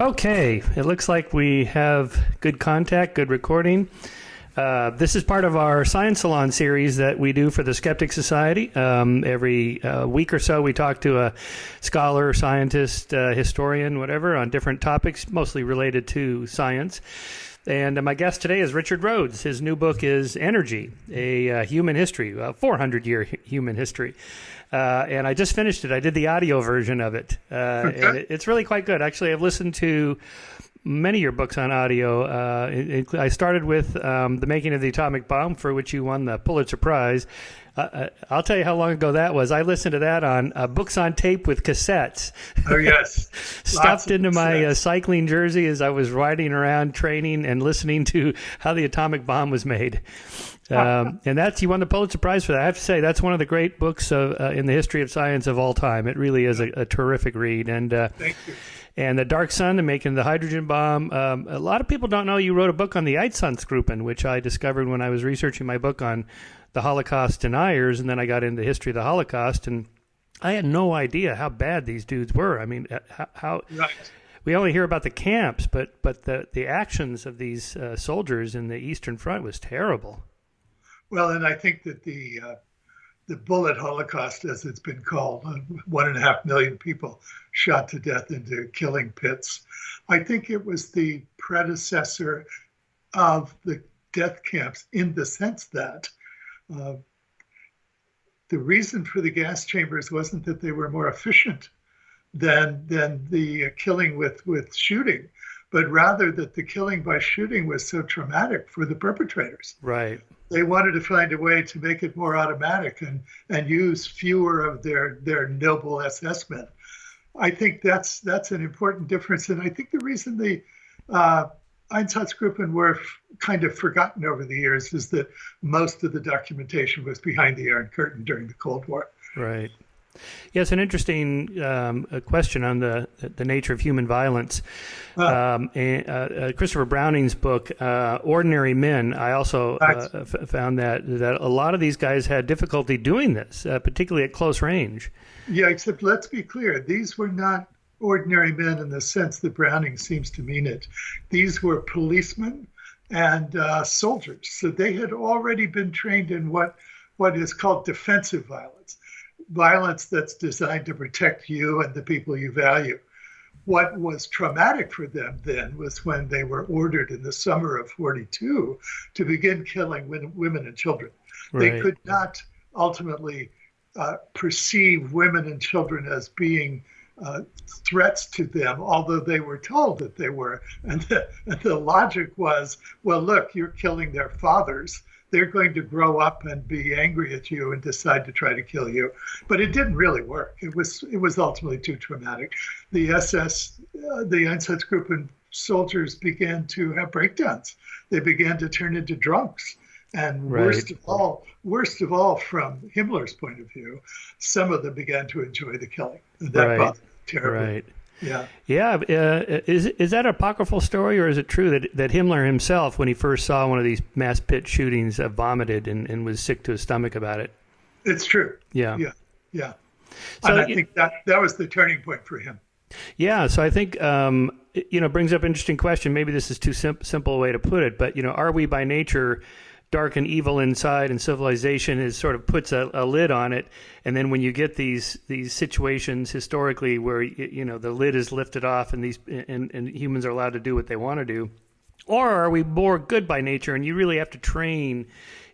Okay, it looks like we have good contact, good recording. This is part of our Science Salon series that we do for the Skeptic Society. Every week or so, we talk to a scholar, scientist, historian, whatever, on different topics, mostly related to science. And my guest today is Richard Rhodes. His new book is Energy, a human history, a 400-year human history. And I just finished it. I did the audio version of it. And it's really quite good. Actually, I've listened to many of your books on audio. I started with The Making of the Atomic Bomb, for which you won the Pulitzer Prize. I'll tell you how long ago that was. I listened to that on books on tape with cassettes. Oh, yes. Stuffed into my cycling jersey as I was riding around training and listening to how the atomic bomb was made. And you won the Pulitzer Prize for that. I have to say, that's one of the great books in the history of science of all time. It really is a terrific read. And Thank you. And The Dark Sun, The Making of the Hydrogen Bomb. A lot of people don't know you wrote a book on the Einsatzgruppen, which I discovered when I was researching my book on the Holocaust deniers, and then I got into the history of the Holocaust, and I had no idea how bad these dudes were. I mean, how Right. we only hear about the camps, but the actions of these soldiers in the Eastern Front was terrible. Well, and I think that the bullet Holocaust, as it's been called, 1.5 million people shot to death into killing pits. I think it was the predecessor of the death camps in the sense that the reason for the gas chambers wasn't that they were more efficient than the killing with shooting, but rather that the killing by shooting was so traumatic for the perpetrators. Right. They wanted to find a way to make it more automatic and use fewer of their noble SS men. I think that's an important difference. And I think the reason the Einsatzgruppen were kind of forgotten over the years is that most of the documentation was behind the Iron Curtain during the Cold War. Right. Yes, an interesting question on the nature of human violence. Christopher Browning's book, Ordinary Men, I also found that a lot of these guys had difficulty doing this, particularly at close range. Yeah, except let's be clear, these were not ordinary men in the sense that Browning seems to mean it. These were policemen and soldiers. So they had already been trained in what is called defensive violence that's designed to protect you and the people you value. What was traumatic for them then was when they were ordered in the summer of 42 to begin killing women and children. Right. They could not ultimately perceive women and children as being threats to them, although they were told that they were. And the logic was, well, look, you're killing their fathers. They're going to grow up and be angry at you and decide to try to kill you. But it didn't really work. It was ultimately too traumatic. The Einsatzgruppen soldiers began to have breakdowns. They began to turn into drunks. And worst of all, from Himmler's point of view, some of them began to enjoy the killing. And that bothered them terribly. Right. Yeah. Yeah. Is that an apocryphal story, or is it true that Himmler himself, when he first saw one of these mass pit shootings, vomited and was sick to his stomach about it? It's true. Yeah. Yeah. So and I think that was the turning point for him. Yeah. So I think, brings up an interesting question. Maybe this is too simple a way to put it, but, are we by nature dark and evil inside, and civilization is sort of puts a lid on it, and then when you get these situations historically where the lid is lifted off and humans are allowed to do what they want to do, or are we more good by nature and you really have to train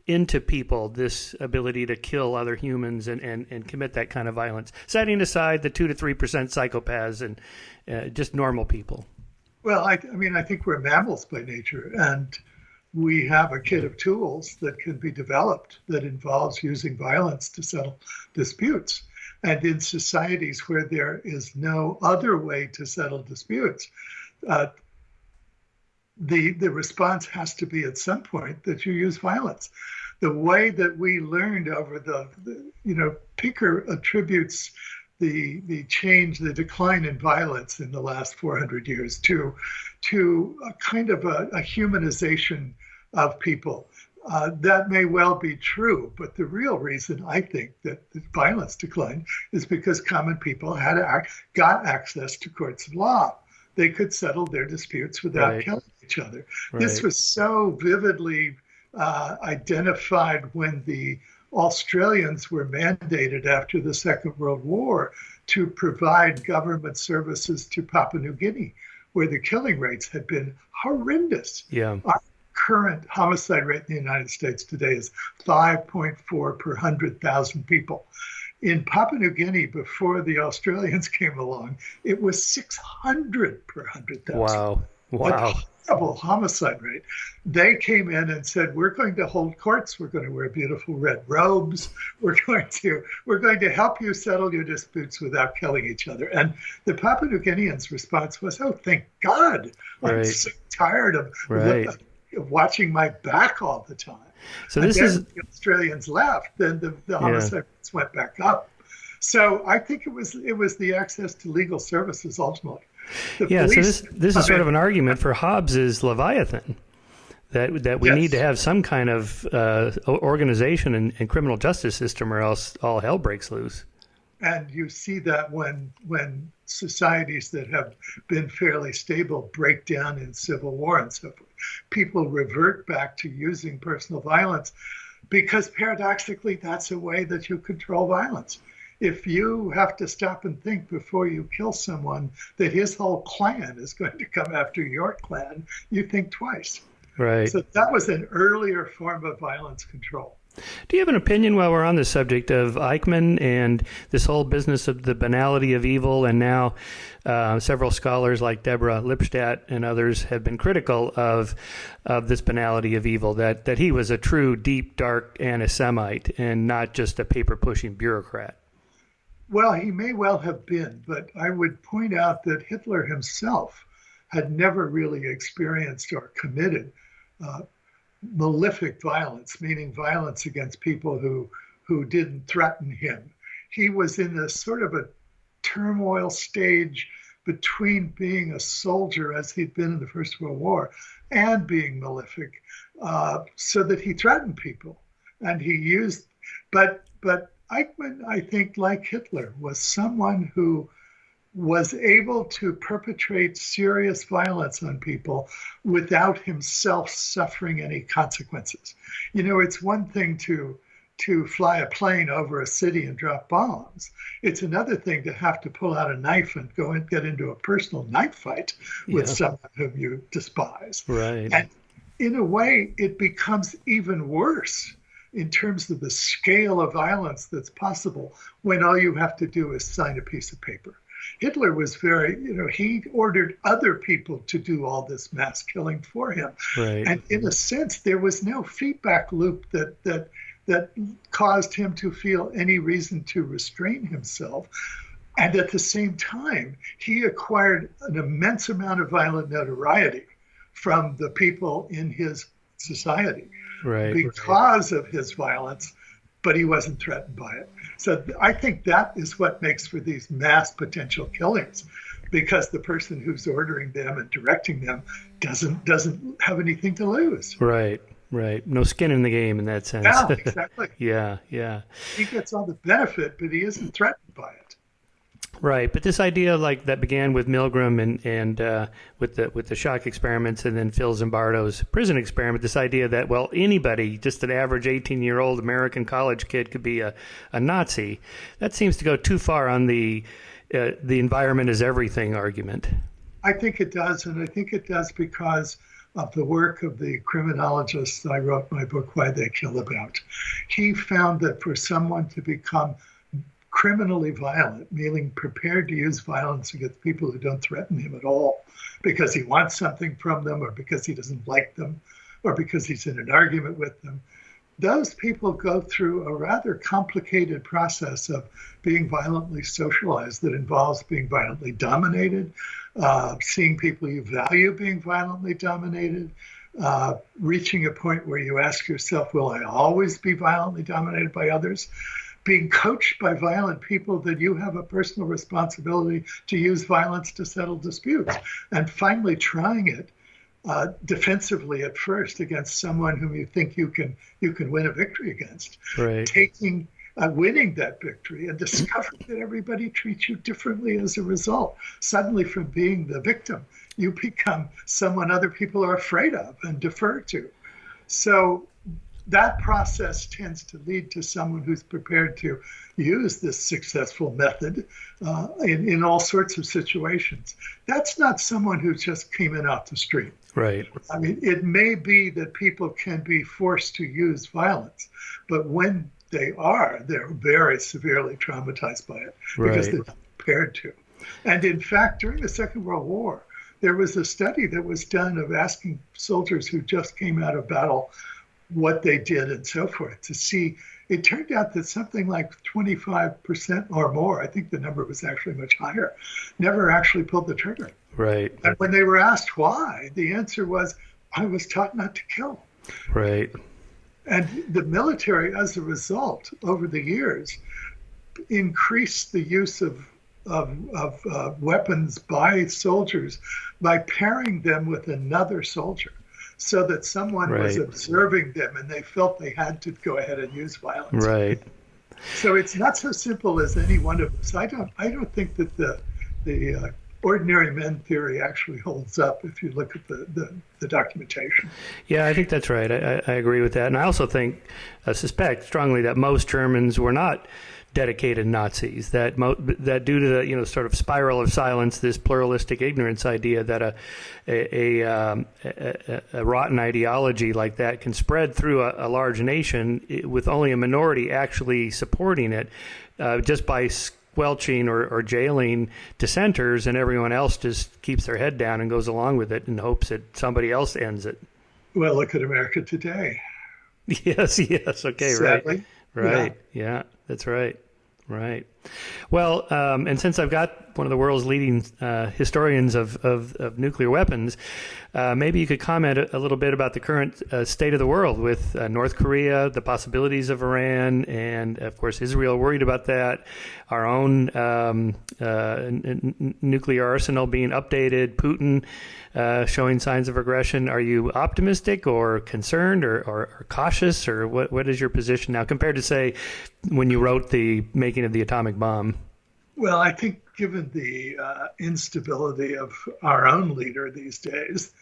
into people this ability to kill other humans and commit that kind of violence, setting aside the 2 to 3% psychopaths and just normal people? Well, I think we're mammals by nature, and we have a kit of tools that can be developed that involves using violence to settle disputes. And in societies where there is no other way to settle disputes, the response has to be at some point that you use violence. The way that we learned over Pinker attributes the decline in violence in the last 400 years to a kind of a humanization of people. That may well be true, but the real reason I think that the violence declined is because common people got access to courts of law. they could settle their disputes without killing each other. This Right. was so vividly identified when the Australians were mandated after the Second World War to provide government services to Papua New Guinea, where the killing rates had been horrendous. Yeah. Our current homicide rate in the United States today is 5.4 per 100,000 people. In Papua New Guinea, before the Australians came along, it was 600 per 100,000. Wow. Wow. A horrible homicide rate. They came in and said, we're going to hold courts. We're going to wear beautiful red robes. We're going to help you settle your disputes without killing each other. And the Papua New Guineans' response was, oh, thank God. I'm so tired of watching my back all the time. So this is the Australians left, then the homicide rates went back up. So I think it was the access to legal services ultimately. So this is sort of an argument for Hobbes's Leviathan, that we need to have some kind of organization and criminal justice system, or else all hell breaks loose. And you see that when societies that have been fairly stable break down in civil war and so forth, people revert back to using personal violence, because paradoxically, that's a way that you control violence. If you have to stop and think before you kill someone that his whole clan is going to come after your clan, you think twice. Right. So that was an earlier form of violence control. Do you have an opinion, while we're on the subject of Eichmann and this whole business of the banality of evil, and now several scholars like Deborah Lipstadt and others have been critical of this banality of evil, that he was a true, deep, dark anti-Semite and not just a paper-pushing bureaucrat? Well, he may well have been, but I would point out that Hitler himself had never really experienced or committed malefic violence, meaning violence against people who didn't threaten him. He was in a sort of a turmoil stage between being a soldier, as he'd been in the First World War, and being malefic, so that he threatened people. And he used, but Eichmann, I think, like Hitler, was someone who was able to perpetrate serious violence on people without himself suffering any consequences. You know, it's one thing to fly a plane over a city and drop bombs. It's another thing to have to pull out a knife and go and get into a personal knife fight with someone whom you despise. Right. And in a way, it becomes even worse in terms of the scale of violence that's possible when all you have to do is sign a piece of paper. Hitler was he ordered other people to do all this mass killing for him. Right. And in a sense, there was no feedback loop that caused him to feel any reason to restrain himself. And at the same time, he acquired an immense amount of violent notoriety from the people in his society because of his violence, but he wasn't threatened by it. So I think that is what makes for these mass potential killings, because the person who's ordering them and directing them doesn't have anything to lose. Right. No skin in the game in that sense. Yeah, exactly. Yeah. He gets all the benefit, but he isn't threatened by it. Right, but this idea like that began with Milgram and with the shock experiments, and then Phil Zimbardo's prison experiment. This idea that, well, anybody, just an average 18-year-old American college kid, could be a Nazi. That seems to go too far on the environment is everything argument. I think it does, and I think it does because of the work of the criminologist I wrote my book, Why They Kill About. He found that for someone to become criminally violent, meaning prepared to use violence against people who don't threaten him at all because he wants something from them, or because he doesn't like them, or because he's in an argument with them, those people go through a rather complicated process of being violently socialized that involves being violently dominated, seeing people you value being violently dominated, reaching a point where you ask yourself, will I always be violently dominated by others? Being coached by violent people that you have a personal responsibility to use violence to settle disputes, and finally trying it defensively at first against someone whom you think you can win a victory against. Right. Taking winning that victory and discovering that everybody treats you differently as a result. Suddenly, from being the victim, you become someone other people are afraid of and defer to. So that process tends to lead to someone who's prepared to use this successful method in all sorts of situations. That's not someone who just came in off the street. Right. I mean, it may be that people can be forced to use violence, but when they're very severely traumatized by it because they're not prepared to. And in fact, during the Second World War, there was a study that was done of asking soldiers who just came out of battle what they did and so forth to see. It turned out that something like 25% or more, I think the number was actually much higher, never actually pulled the trigger. Right. And when they were asked why, the answer was, I was taught not to kill. Right. And the military, as a result, over the years, increased the use of weapons by soldiers by pairing them with another soldier, so that someone was observing them and they felt they had to go ahead and use violence. Right. So it's not so simple as any one of us. I don't think that the ordinary men theory actually holds up if you look at the documentation. Yeah, I think that's right. I agree with that. And I also suspect strongly that most Germans were not dedicated Nazis, that due to the sort of spiral of silence, this pluralistic ignorance idea that a rotten ideology like that can spread through a large nation with only a minority actually supporting it, just by squelching or jailing dissenters, and everyone else just keeps their head down and goes along with it in hopes that somebody else ends it. Well, look at America today. Yes. Okay. Sadly. Right. Yeah, that's right. Right. Well, and since I've got one of the world's leading historians of nuclear weapons, maybe you could comment a little bit about the current state of the world with North Korea, the possibilities of Iran, and, of course, Israel worried about that, our own nuclear arsenal being updated, Putin showing signs of aggression. Are you optimistic or concerned or cautious, or what is your position now compared to, say, when you wrote the making of the atomic bomb? Well, I think given the instability of our own leader these days,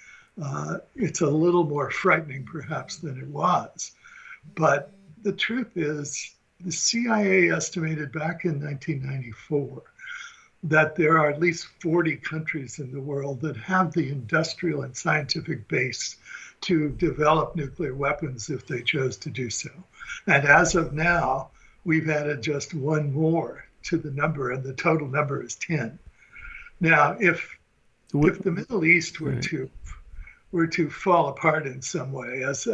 it's a little more frightening perhaps than it was. But the truth is, the CIA estimated back in 1994 that there are at least 40 countries in the world that have the industrial and scientific base to develop nuclear weapons if they chose to do so. And as of now, we've added just one more to the number, and the total number is 10. Now, if the Middle East were to fall apart in some way, as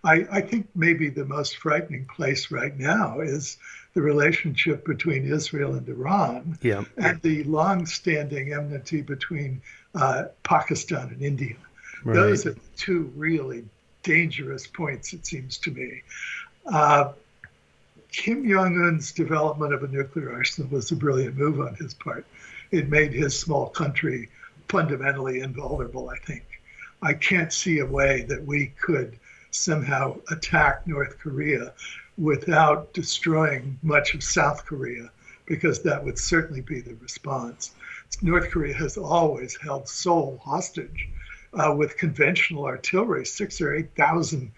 I think maybe the most frightening place right now is the relationship between Israel and Iran, and the long-standing enmity between Pakistan and India. Right. Those are two really dangerous points, it seems to me. Kim Jong-un's development of a nuclear arsenal was a brilliant move on his part. It made his small country fundamentally invulnerable, I think. I can't see a way that we could somehow attack North Korea without destroying much of South Korea, because that would certainly be the response. North Korea has always held Seoul hostage with conventional artillery, 6,000 or 8,000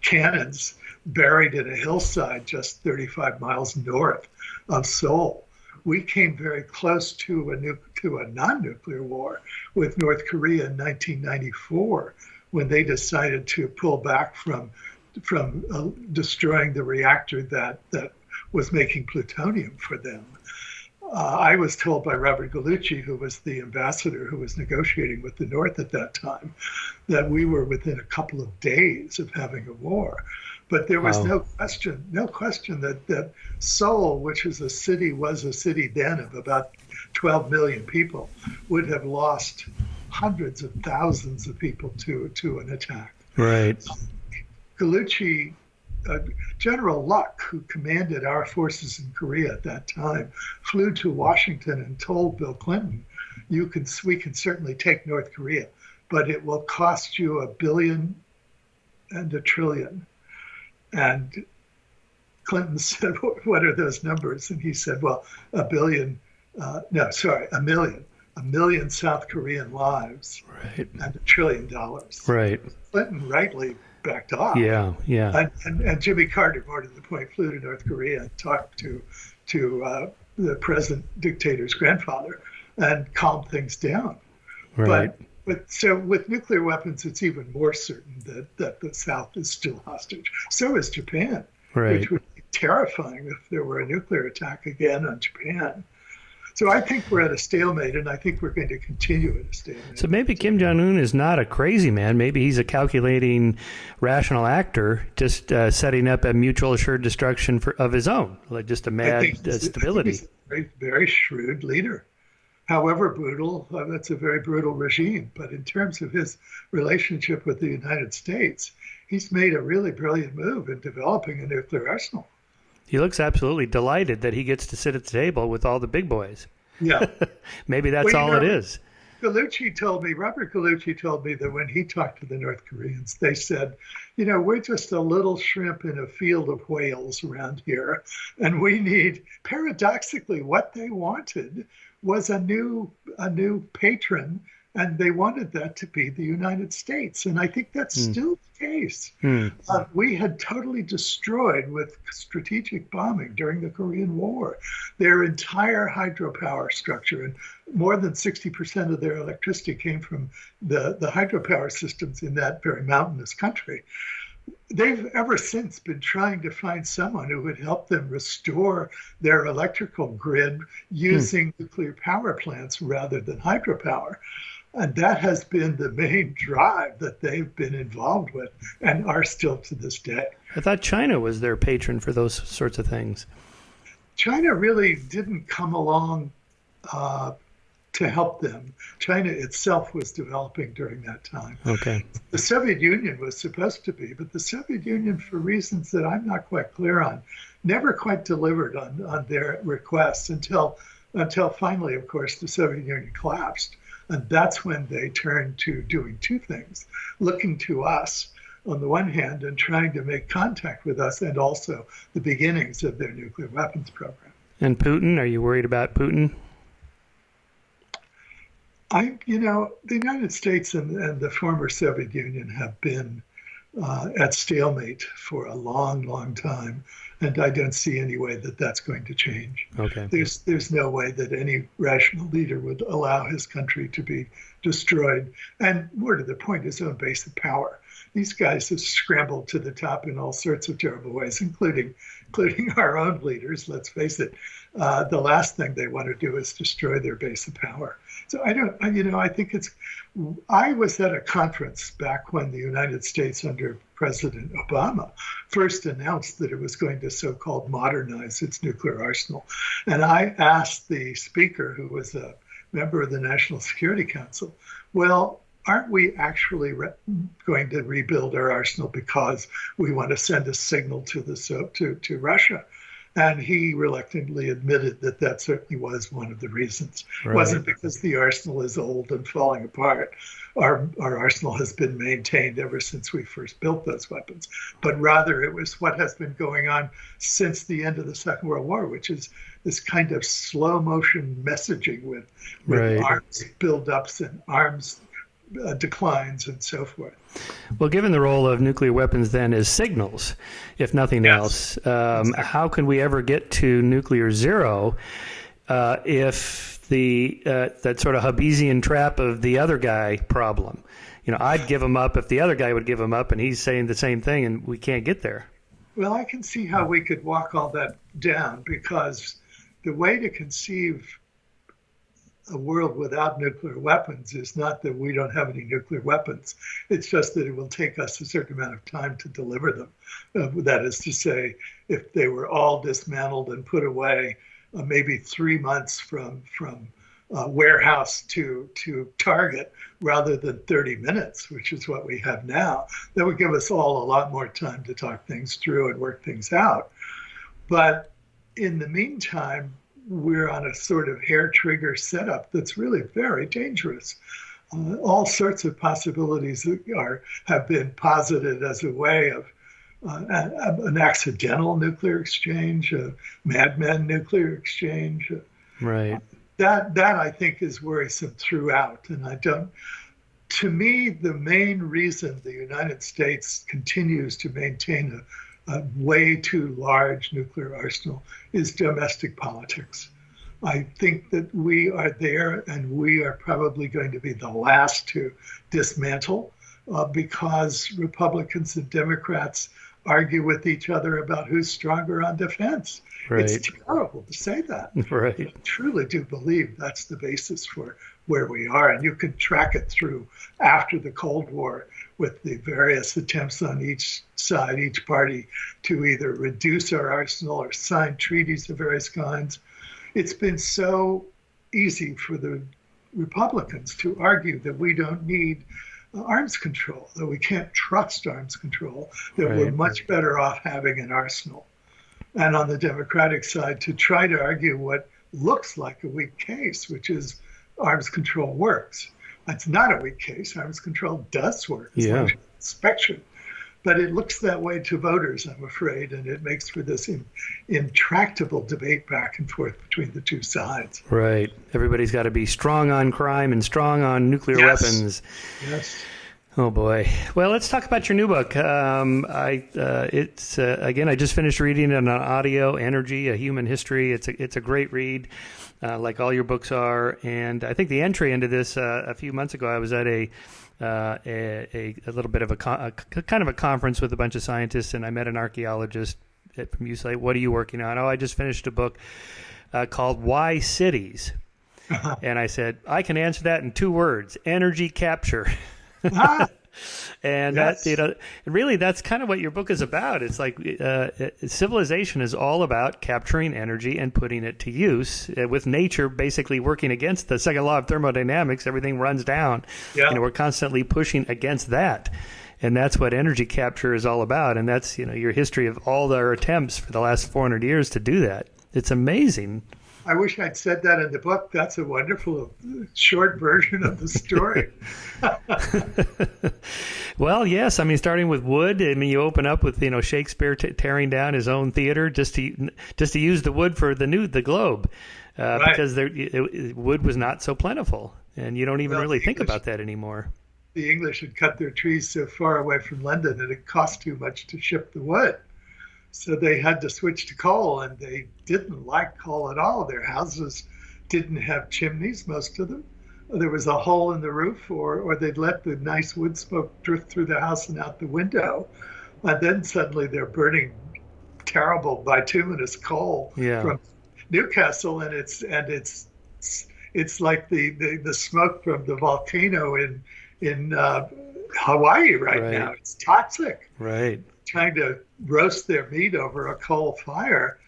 cannons buried in a hillside just 35 miles north of Seoul. We came very close to a non-nuclear war with North Korea in 1994 when they decided to pull back from destroying the reactor that was making plutonium for them. I was told by Robert Gallucci, who was the ambassador who was negotiating with the North at that time, that we were within a couple of days of having a war. But there was no question that Seoul, which was a city then of about 12 million people, would have lost hundreds of thousands of people to an attack. Right. Gallucci, General Luck, who commanded our forces in Korea at that time, flew to Washington and told Bill Clinton, we can certainly take North Korea, but it will cost you $1 billion and $1 trillion. And Clinton said, what are those numbers? And he said, well, a million South Korean lives Right. and $1 trillion. Right. Clinton rightly backed off. Yeah. Yeah. And Jimmy Carter, more to the point, flew to North Korea and talked to the present dictator's grandfather and calmed things down. Right. But so with nuclear weapons, it's even more certain that the South is still hostage. So is Japan, Right. which would be terrifying if there were a nuclear attack again on Japan. So I think we're at a stalemate, and I think we're going to continue at a stalemate. So maybe Kim Jong-un is not a crazy man. Maybe he's a calculating, rational actor, just setting up a mutual assured destruction of his own, like just a mad stability. He's a very, very shrewd leader. However brutal, that's a very brutal regime. But in terms of his relationship with the United States, he's made a really brilliant move in developing a nuclear arsenal. He looks absolutely delighted that he gets to sit at the table with all the big boys. Yeah. Maybe that's all it is. Robert Gallucci told me that when he talked to the North Koreans, they said, we're just a little shrimp in a field of whales around here. And we need, paradoxically, what they wanted was a new patron, and they wanted that to be the United States. And I think that's still the case. We had totally destroyed with strategic bombing during the Korean War their entire hydropower structure, and more than 60% of their electricity came from the hydropower systems in that very mountainous country. They've ever since been trying to find someone who would help them restore their electrical grid using nuclear power plants rather than hydropower. And that has been the main drive that they've been involved with and are still to this day. I thought China was their patron for those sorts of things. China really didn't come along to help them. China itself was developing during that time. Okay. The Soviet Union was supposed to be, but the Soviet Union, for reasons that I'm not quite clear on, never quite delivered on their requests until finally, of course, the Soviet Union collapsed. And that's when they turned to doing two things, looking to us on the one hand and trying to make contact with us, and also the beginnings of their nuclear weapons program. And Putin, are you worried about Putin? The United States and the former Soviet Union have been at stalemate for a long, long time. And I don't see any way that that's going to change. Okay. There's no way that any rational leader would allow his country to be destroyed. And more to the point, his own base of power. These guys have scrambled to the top in all sorts of terrible ways, including our own leaders. Let's face it. The last thing they want to do is destroy their base of power. So I was at a conference back when the United States under President Obama first announced that it was going to so-called modernize its nuclear arsenal. And I asked the speaker, who was a member of the National Security Council, well, aren't we actually going to rebuild our arsenal because we want to send a signal to Russia? And he reluctantly admitted that certainly was one of the reasons. Right. It wasn't because the arsenal is old and falling apart. Our arsenal has been maintained ever since we first built those weapons. But rather, it was what has been going on since the end of the Second World War, which is this kind of slow motion messaging with right. arms buildups and arms declines and so forth. Well, given the role of nuclear weapons then as signals, if nothing else, exactly. How can we ever get to nuclear zero if that sort of Hobbesian trap of the other guy problem? I'd give him up if the other guy would give him up, and he's saying the same thing, and we can't get there. Well, I can see how we could walk all that down, because the way to conceive a world without nuclear weapons is not that we don't have any nuclear weapons. It's just that it will take us a certain amount of time to deliver them. That is to say, if they were all dismantled and put away, maybe 3 months from warehouse to target rather than 30 minutes, which is what we have now, that would give us all a lot more time to talk things through and work things out. But in the meantime, we're on a sort of hair trigger setup that's really very dangerous. All sorts of possibilities have been posited as a way an accidental nuclear exchange, a madman nuclear exchange. Right. That I think is worrisome throughout, and I don't. To me, the main reason the United States continues to maintain a way too large nuclear arsenal is domestic politics. I think that we are there, and we are probably going to be the last to dismantle because Republicans and Democrats argue with each other about who's stronger on defense. Right. It's terrible to say that. Right. I truly do believe that's the basis for where we are. And you can track it through after the Cold War with the various attempts on each side, each party, to either reduce our arsenal or sign treaties of various kinds. It's been so easy for the Republicans to argue that we don't need arms control, that we can't trust arms control, that we're much better off having an arsenal. And on the Democratic side, to try to argue what looks like a weak case, which is arms control works. It's not a weak case. Arms control does work. Yeah. Inspection. But it looks that way to voters, I'm afraid, and it makes for this intractable debate back and forth between the two sides. Right. Everybody's got to be strong on crime and strong on nuclear weapons. Yes. Oh boy. Well, let's talk about your new book. Again, I just finished reading it on audio, Energy, A Human History. It's a great read, like all your books are. And I think the entry into this a few months ago, I was at a little bit of a kind of a conference with a bunch of scientists, and I met an archaeologist from UCLA. What are you working on? Oh, I just finished a book called Why Cities. And I said, I can answer that in 2 words: energy capture. And yes. Really, that's kind of what your book is about. It's like civilization is all about capturing energy and putting it to use, with nature basically working against the second law of thermodynamics. Everything runs down. Yeah. We're constantly pushing against that. And that's what energy capture is all about. And that's, your history of all our attempts for the last 400 years to do that. It's amazing. I wish I'd said that in the book. That's a wonderful short version of the story. Well, yes. I mean, starting with wood. I mean, you open up with Shakespeare tearing down his own theater just to use the wood for the globe, Right. because wood was not so plentiful, and you don't even really think about that anymore. The English had cut their trees so far away from London that it cost too much to ship the wood. So they had to switch to coal, and they didn't like coal at all. Their houses didn't have chimneys, most of them. There was a hole in the roof, or they'd let the nice wood smoke drift through the house and out the window. And then suddenly they're burning terrible bituminous coal from Newcastle, and it's like the smoke from the volcano in Hawaii right now. It's toxic. Right. Trying to roast their meat over a coal fire.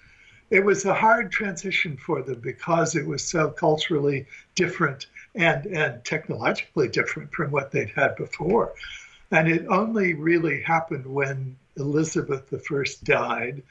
It was a hard transition for them because it was so culturally different and technologically different from what they'd had before. And it only really happened when Elizabeth I died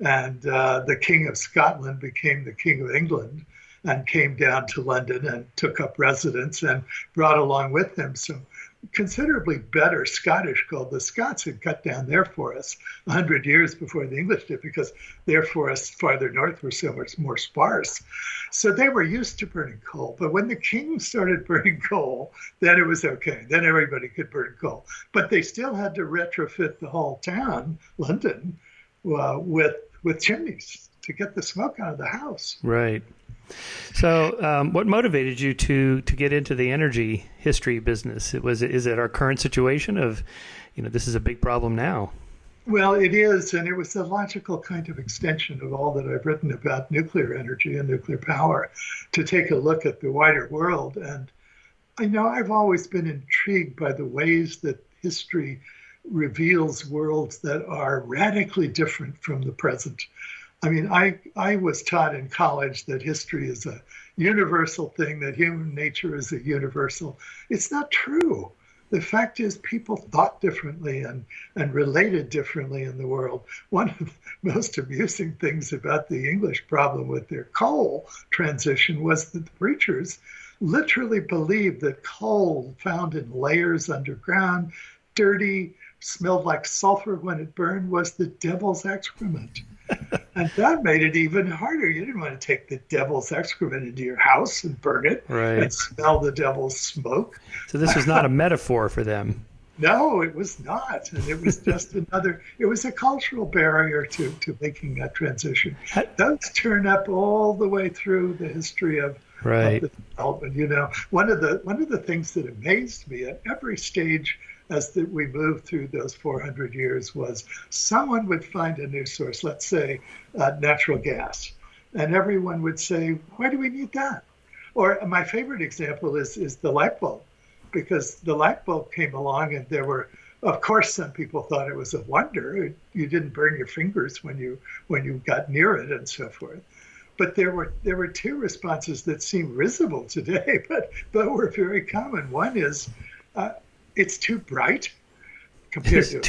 and the King of Scotland became the King of England and came down to London and took up residence and brought along with him some considerably better Scottish gold. The Scots had cut down their forests 100 years before the English did because their forests farther north were so much more sparse. So they were used to burning coal. But when the king started burning coal, then it was okay. Then everybody could burn coal. But they still had to retrofit the whole town, London, with chimneys to get the smoke out of the house. Right. So what motivated you to get into the energy history business? Is it our current situation of, this is a big problem now? Well, it is, and it was a logical kind of extension of all that I've written about nuclear energy and nuclear power, to take a look at the wider world. And I've always been intrigued by the ways that history reveals worlds that are radically different from the present. I mean, I was taught in college that history is a universal thing, that human nature is a universal. It's not true. The fact is people thought differently and related differently in the world. One of the most amusing things about the English problem with their coal transition was that the preachers literally believed that coal found in layers underground, dirty, smelled like sulfur when it burned was the devil's excrement. And that made it even harder. You didn't want to take the devil's excrement into your house and burn it and smell the devil's smoke. So this was not a metaphor for them. No, it was not. And it was just it was a cultural barrier to making that transition. Those turn up all the way through the history of the development. You know, one of the things that amazed me at every stage as we moved through those 400 years was someone would find a new source, let's say natural gas, and everyone would say, why do we need that? Or my favorite example is the light bulb, because the light bulb came along and there were, of course, some people thought it was a wonder. You didn't burn your fingers when you got near it and so forth. But there were two responses that seem risible today, but were very common. One is, it's too bright compared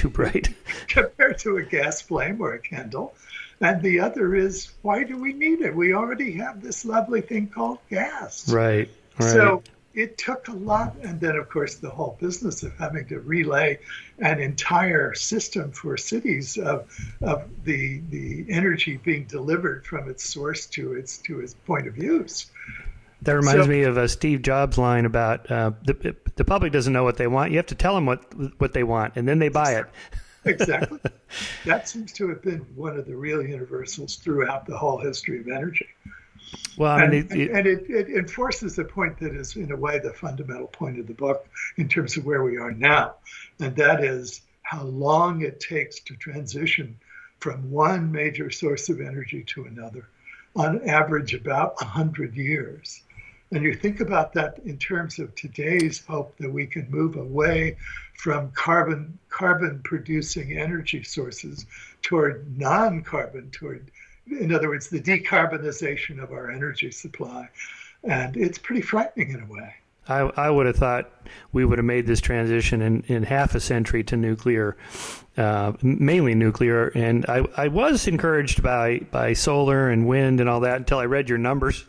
to a gas flame or a candle. And the other is, why do we need it? We already have this lovely thing called gas. Right. So it took a lot. And then, of course, the whole business of having to relay an entire system for cities of the energy being delivered from its source to its point of use. That reminds me of a Steve Jobs line about the public doesn't know what they want. You have to tell them what they want, and then they buy it. Exactly. That seems to have been one of the real universals throughout the whole history of energy. Well, I mean, it enforces a point that is, in a way, the fundamental point of the book in terms of where we are now, and that is how long it takes to transition from one major source of energy to another. On average, about 100 years. And you think about that in terms of today's hope that we can move away from carbon producing energy sources toward non-carbon, in other words, the decarbonization of our energy supply. And it's pretty frightening in a way. I would have thought we would have made this transition in half a century to nuclear, mainly nuclear. And I was encouraged by solar and wind and all that until I read your numbers.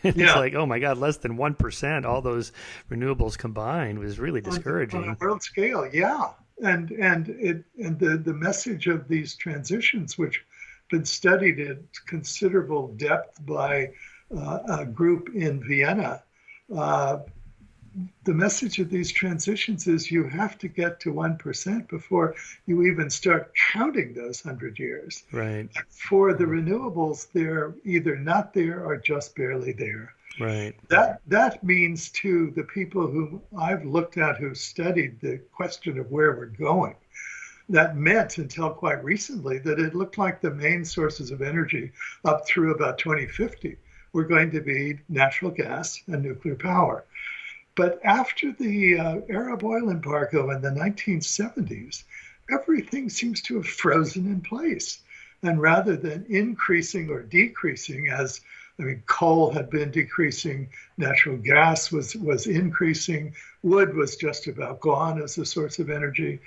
It's like, oh my God, less than 1%, all those renewables combined was really discouraging. On a world scale, yeah. And the message of these transitions, which have been studied at considerable depth by a group in Vienna, the message of these transitions is you have to get to 1% before you even start counting those 100 years. Right. For the renewables, they're either not there or just barely there. Right. That means, too, the people who I've looked at who studied the question of where we're going, that meant until quite recently that it looked like the main sources of energy up through about 2050 were going to be natural gas and nuclear power. But after the Arab oil embargo in the 1970s, everything seems to have frozen in place. And rather than increasing or decreasing, coal had been decreasing, natural gas was increasing, wood was just about gone as a source of energy,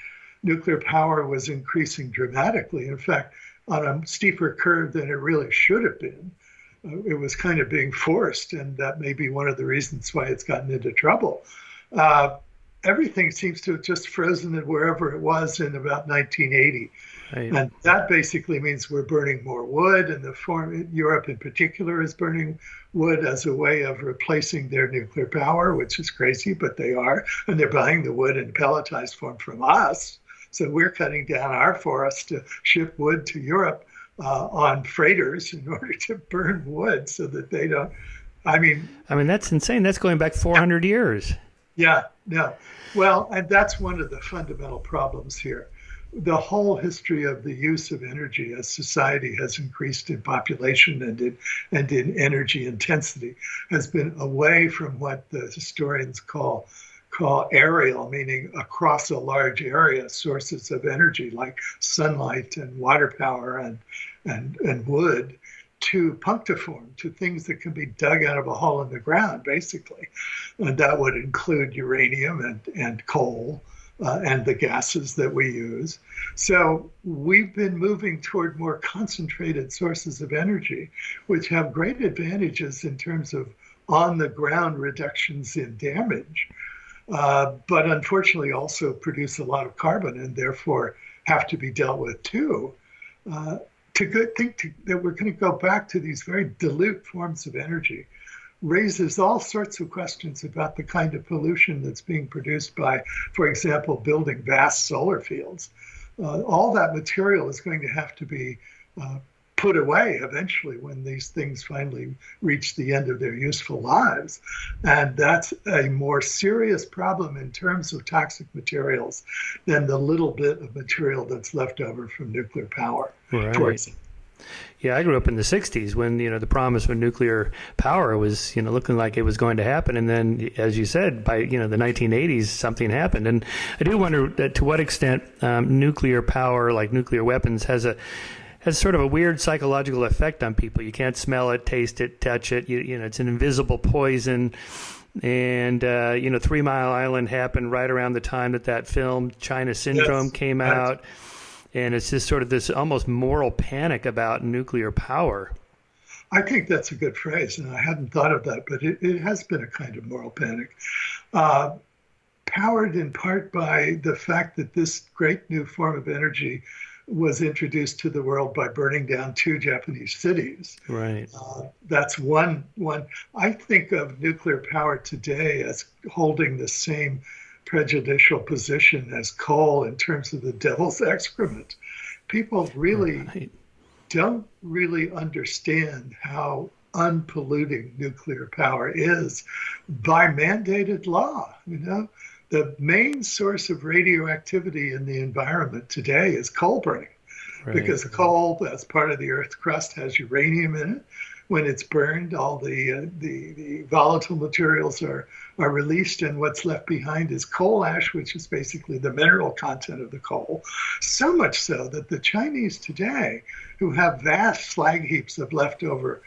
nuclear power was increasing dramatically. In fact, on a steeper curve than it really should have been. It was kind of being forced, and that may be one of the reasons why it's gotten into trouble. Everything seems to have just frozen at wherever it was in about 1980. Right. And that basically means we're burning more wood, and Europe in particular is burning wood as a way of replacing their nuclear power, which is crazy, but they are. And they're buying the wood in pelletized form from us. So we're cutting down our forests to ship wood to Europe on freighters in order to burn wood so that they don't. I mean, that's insane. That's going back 400 years. Yeah, no. Well, and that's one of the fundamental problems here. The whole history of the use of energy as society has increased in population and in energy intensity has been away from what the historians call aerial, meaning across a large area, sources of energy like sunlight and water power and wood, to punctiform, to things that can be dug out of a hole in the ground, basically. And that would include uranium and coal and the gases that we use. So we've been moving toward more concentrated sources of energy, which have great advantages in terms of on-the-ground reductions in damage. but unfortunately also produce a lot of carbon and therefore have to be dealt with too. That we're going to go back to these very dilute forms of energy raises all sorts of questions about the kind of pollution that's being produced by, for example, building vast solar fields. All that material is going to have to be put away eventually when these things finally reach the end of their useful lives. And that's a more serious problem in terms of toxic materials than the little bit of material that's left over from nuclear power. Right. Yeah, I grew up in the 60s when, the promise of nuclear power was, looking like it was going to happen. And then, as you said, by, the 1980s, something happened. And I do wonder to what extent nuclear power, like nuclear weapons, has sort of a weird psychological effect on people. You can't smell it, taste it, touch it. It's an invisible poison. And, 3 Mile Island happened right around the time that film, China Syndrome, came out. And it's just sort of this almost moral panic about nuclear power. I think that's a good phrase, and I hadn't thought of that, but it has been a kind of moral panic, powered in part by the fact that this great new form of energy was introduced to the world by burning down 2 Japanese cities. Right. That's one. I think of nuclear power today as holding the same prejudicial position as coal in terms of the devil's excrement. People really don't really understand how unpolluting nuclear power is by mandated law. The main source of radioactivity in the environment today is coal burning, because coal, as part of the Earth's crust, has uranium in it. When it's burned, all the volatile materials are released, and what's left behind is coal ash, which is basically the mineral content of the coal. So much so that the Chinese today, who have vast slag heaps of leftover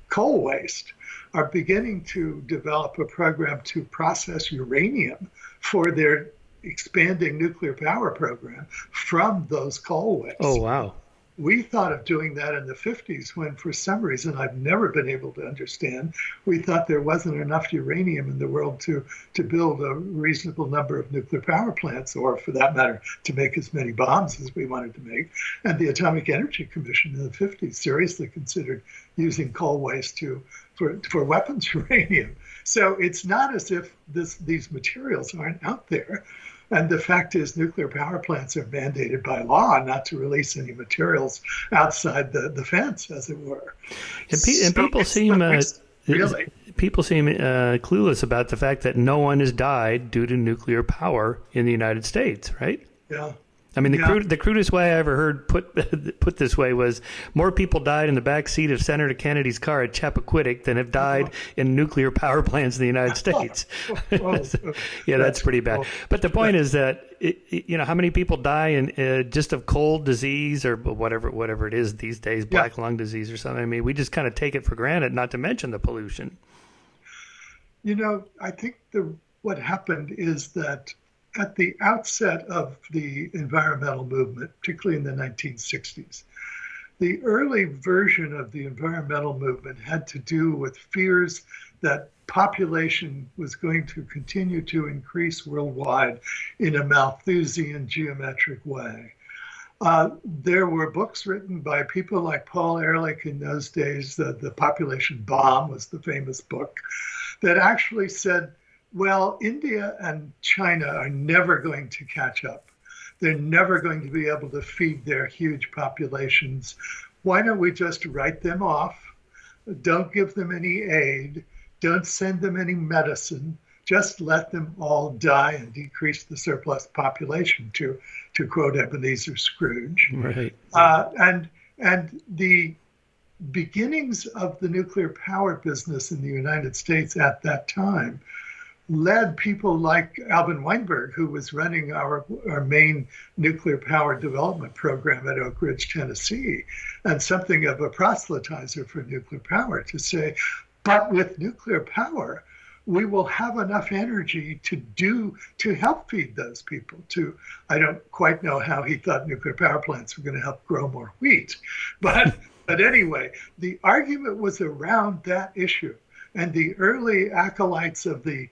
coal waste, are beginning to develop a program to process uranium for their expanding nuclear power program from those coal wastes. Oh, wow. We thought of doing that in the 50s when, for some reason I've never been able to understand, we thought there wasn't enough uranium in the world to build a reasonable number of nuclear power plants, or for that matter, to make as many bombs as we wanted to make. And the Atomic Energy Commission in the 50s seriously considered using coal waste for weapons uranium. So it's not as if these materials aren't out there. And the fact is, nuclear power plants are mandated by law not to release any materials outside the fence, as it were. And people seem clueless about the fact that no one has died due to nuclear power in the United States, right? Yeah. I mean, the crudest way I ever heard put this way was more people died in the back seat of Senator Kennedy's car at Chappaquiddick than have died in nuclear power plants in the United States. That's pretty bad. But the point is that how many people die in just of cold disease or whatever it is these days, black lung disease or something. I mean, we just kind of take it for granted, not to mention the pollution. I think what happened is that at the outset of the environmental movement, particularly in the 1960s, the early version of the environmental movement had to do with fears that population was going to continue to increase worldwide in a Malthusian geometric way. There were books written by people like Paul Ehrlich in those days. The Population Bomb was the famous book that actually said, well, India and China are never going to catch up. They're never going to be able to feed their huge populations. Why don't we just write them off? Don't give them any aid. Don't send them any medicine. Just let them all die and decrease the surplus population, to quote Ebenezer Scrooge. Right. And the beginnings of the nuclear power business in the United States at that time led people like Alvin Weinberg, who was running our main nuclear power development program at Oak Ridge, Tennessee, and something of a proselytizer for nuclear power, to say, but with nuclear power, we will have enough energy to help feed those people. I don't quite know how he thought nuclear power plants were going to help grow more wheat, but anyway, the argument was around that issue. And the early acolytes of the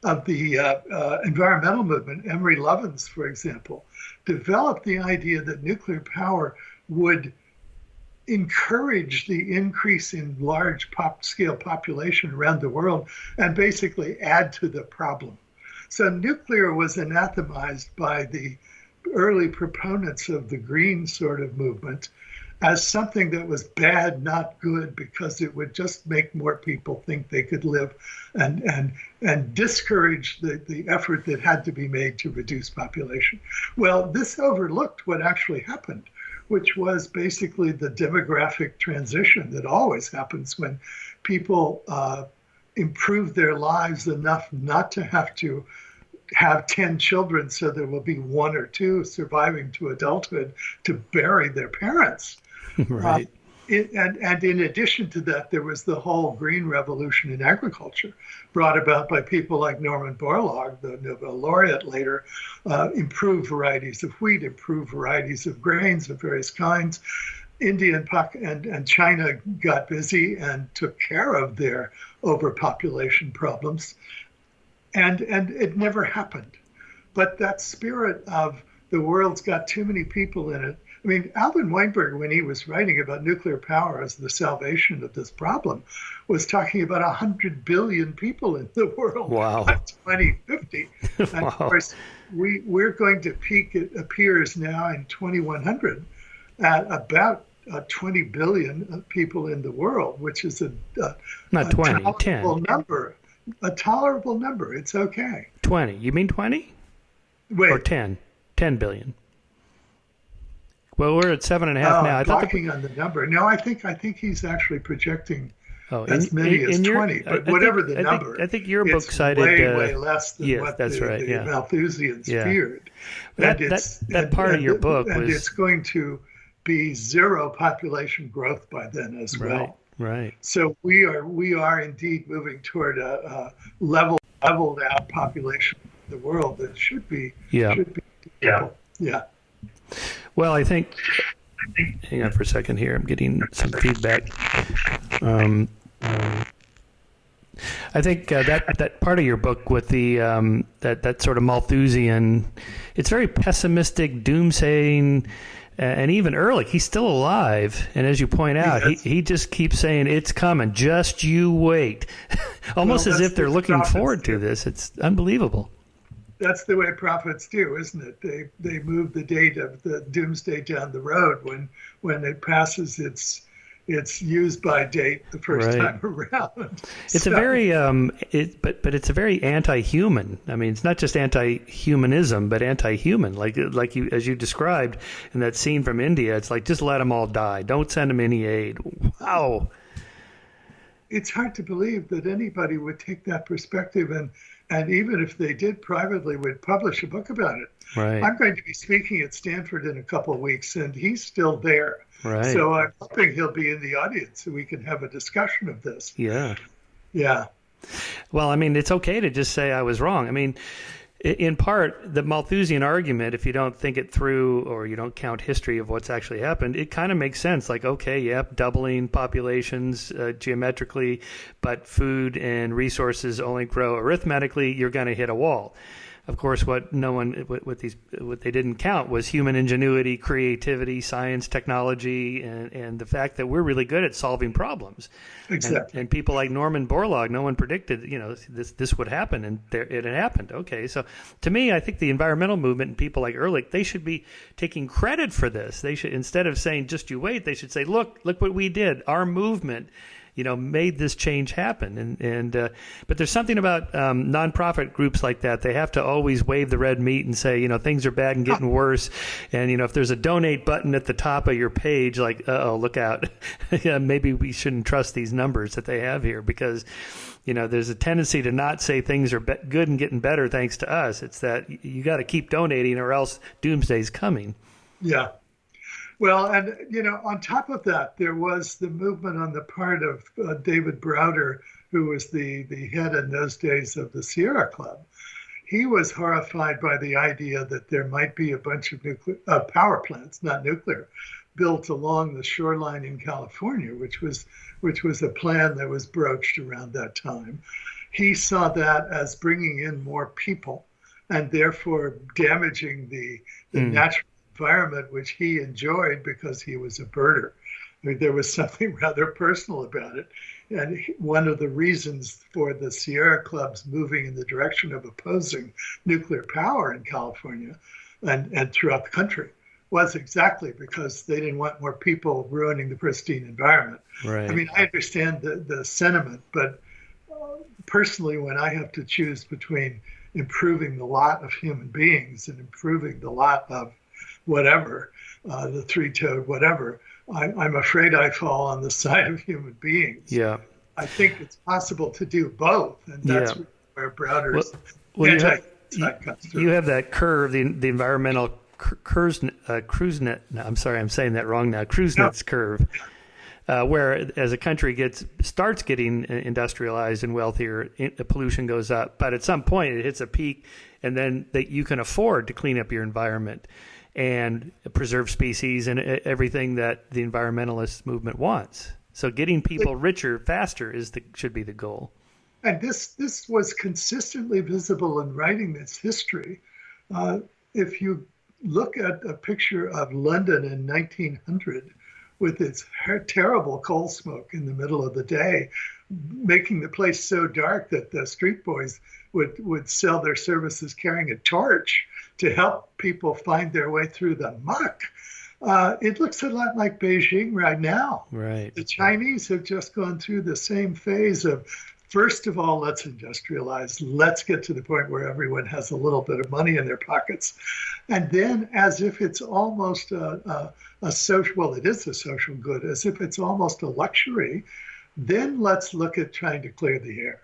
environmental movement, Emery Lovins, for example, developed the idea that nuclear power would encourage the increase in large scale population around the world and basically add to the problem. So nuclear was anathemized by the early proponents of the green sort of movement as something that was bad, not good, because it would just make more people think they could live and discourage the effort that had to be made to reduce population. Well, this overlooked what actually happened, which was basically the demographic transition that always happens when people improve their lives enough not to have 10 children, so there will be one or two surviving to adulthood to bury their parents. Right. And in addition to that, there was the whole green revolution in agriculture brought about by people like Norman Borlaug, the Nobel laureate later, improved varieties of wheat, improved varieties of grains of various kinds. India and China got busy and took care of their overpopulation problems. And it never happened. But that spirit of the world's got too many people in it. I mean, Alvin Weinberg, when he was writing about nuclear power as the salvation of this problem, was talking about 100 billion people in the world by 2050. And wow. Of course, we're going to peak, it appears now in 2100, at about 20 billion people in the world, which is not 20, tolerable 10. number. A tolerable number. It's okay. 20. You mean 20? Wait. Or 10? 10 billion. Well, we're at 7.5 now. I'm talking on the number. No, I think he's actually projecting as many as 20. But whatever the number, I think your book cited way less than what the Malthusians feared. That part of your book was... And it's going to be zero population growth by then as well. Right. So we are indeed moving toward a leveled out population of the world that should be. Yeah. Well, I think. Hang on for a second here. I'm getting some feedback. I think that part of your book with the that sort of Malthusian, it's very pessimistic, doomsaying. And even Ehrlich, he's still alive. And as you point out, he just keeps saying, it's coming. Just you wait. Almost as if they're looking forward to this. It's unbelievable. That's the way prophets do, isn't it? They move the date of the doomsday down the road when it passes its used by date the first time around. It's a very but it's a very anti-human. I mean, it's not just anti-humanism, but anti-human. Like you, as you described in that scene from India, it's like, just let them all die. Don't send them any aid. Wow. It's hard to believe that anybody would take that perspective, and even if they did privately, would publish a book about it. Right. I'm going to be speaking at Stanford in a couple of weeks, and he's still there. Right. So I'm hoping he'll be in the audience so we can have a discussion of this. Yeah. Yeah. Well, I mean, it's okay to just say I was wrong. I mean, in part, the Malthusian argument, if you don't think it through or you don't count history of what's actually happened, it kind of makes sense. Like, okay, yep, doubling populations geometrically, but food and resources only grow arithmetically, you're going to hit a wall. Of course, what they didn't count was human ingenuity, creativity, science, technology, and the fact that we're really good at solving problems. Exactly. And people like Norman Borlaug, no one predicted, this would happen, and it had happened. Okay, so to me, I think the environmental movement and people like Ehrlich, they should be taking credit for this. They should, instead of saying just you wait, they should say, look what we did. Our movement made this change happen. But there's something about nonprofit groups like that. They have to always wave the red meat and say, things are bad and getting worse. And, if there's a donate button at the top of your page, like, look out. Maybe we shouldn't trust these numbers that they have here because, there's a tendency to not say things are good and getting better thanks to us. It's that you got to keep donating or else doomsday's coming. Yeah. Well, and, on top of that, there was the movement on the part of David Browder, who was the head in those days of the Sierra Club. He was horrified by the idea that there might be a bunch of power plants, not nuclear, built along the shoreline in California, which was a plan that was broached around that time. he saw that as bringing in more people and therefore damaging the natural environment, which he enjoyed because he was a birder. I mean, there was something rather personal about it. And one of the reasons for the Sierra Clubs moving in the direction of opposing nuclear power in California and throughout the country was exactly because they didn't want more people ruining the pristine environment. Right. I mean, I understand the sentiment, but personally, when I have to choose between improving the lot of human beings and improving the lot of whatever, the three-toed whatever, I'm afraid I fall on the side of human beings. Yeah. I think it's possible to do both, and that's where Browder's side comes through. You have that curve, the environmental Kuznets curve, where as a country starts getting industrialized and wealthier, the pollution goes up. But at some point, it hits a peak, and then that you can afford to clean up your environment and preserve species and everything that the environmentalist movement wants. So getting people richer faster should be the goal. And this was consistently visible in writing this history. If you look at a picture of London in 1900 with its terrible coal smoke in the middle of the day, making the place so dark that the street boys would sell their services carrying a torch to help people find their way through the muck. It looks a lot like Beijing right now. Right. The Chinese have just gone through the same phase of, first of all, let's industrialize. Let's get to the point where everyone has a little bit of money in their pockets. And then, as if it's almost a social, well, it is a social good, as if it's almost a luxury, then let's look at trying to clear the air.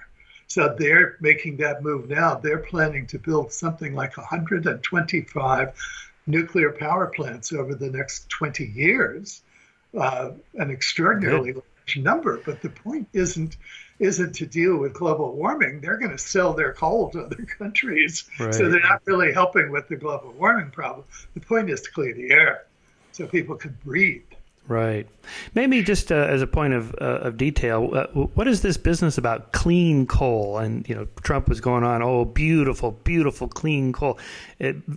So they're making that move now. They're planning to build something like 125 nuclear power plants over the next 20 years, an extraordinarily large number. But the point isn't to deal with global warming. They're going to sell their coal to other countries. Right. So they're not really helping with the global warming problem. The point is to clear the air so people can breathe. Right. Maybe just as a point of detail, what is this business about clean coal? And, Trump was going on, oh, beautiful, beautiful, clean coal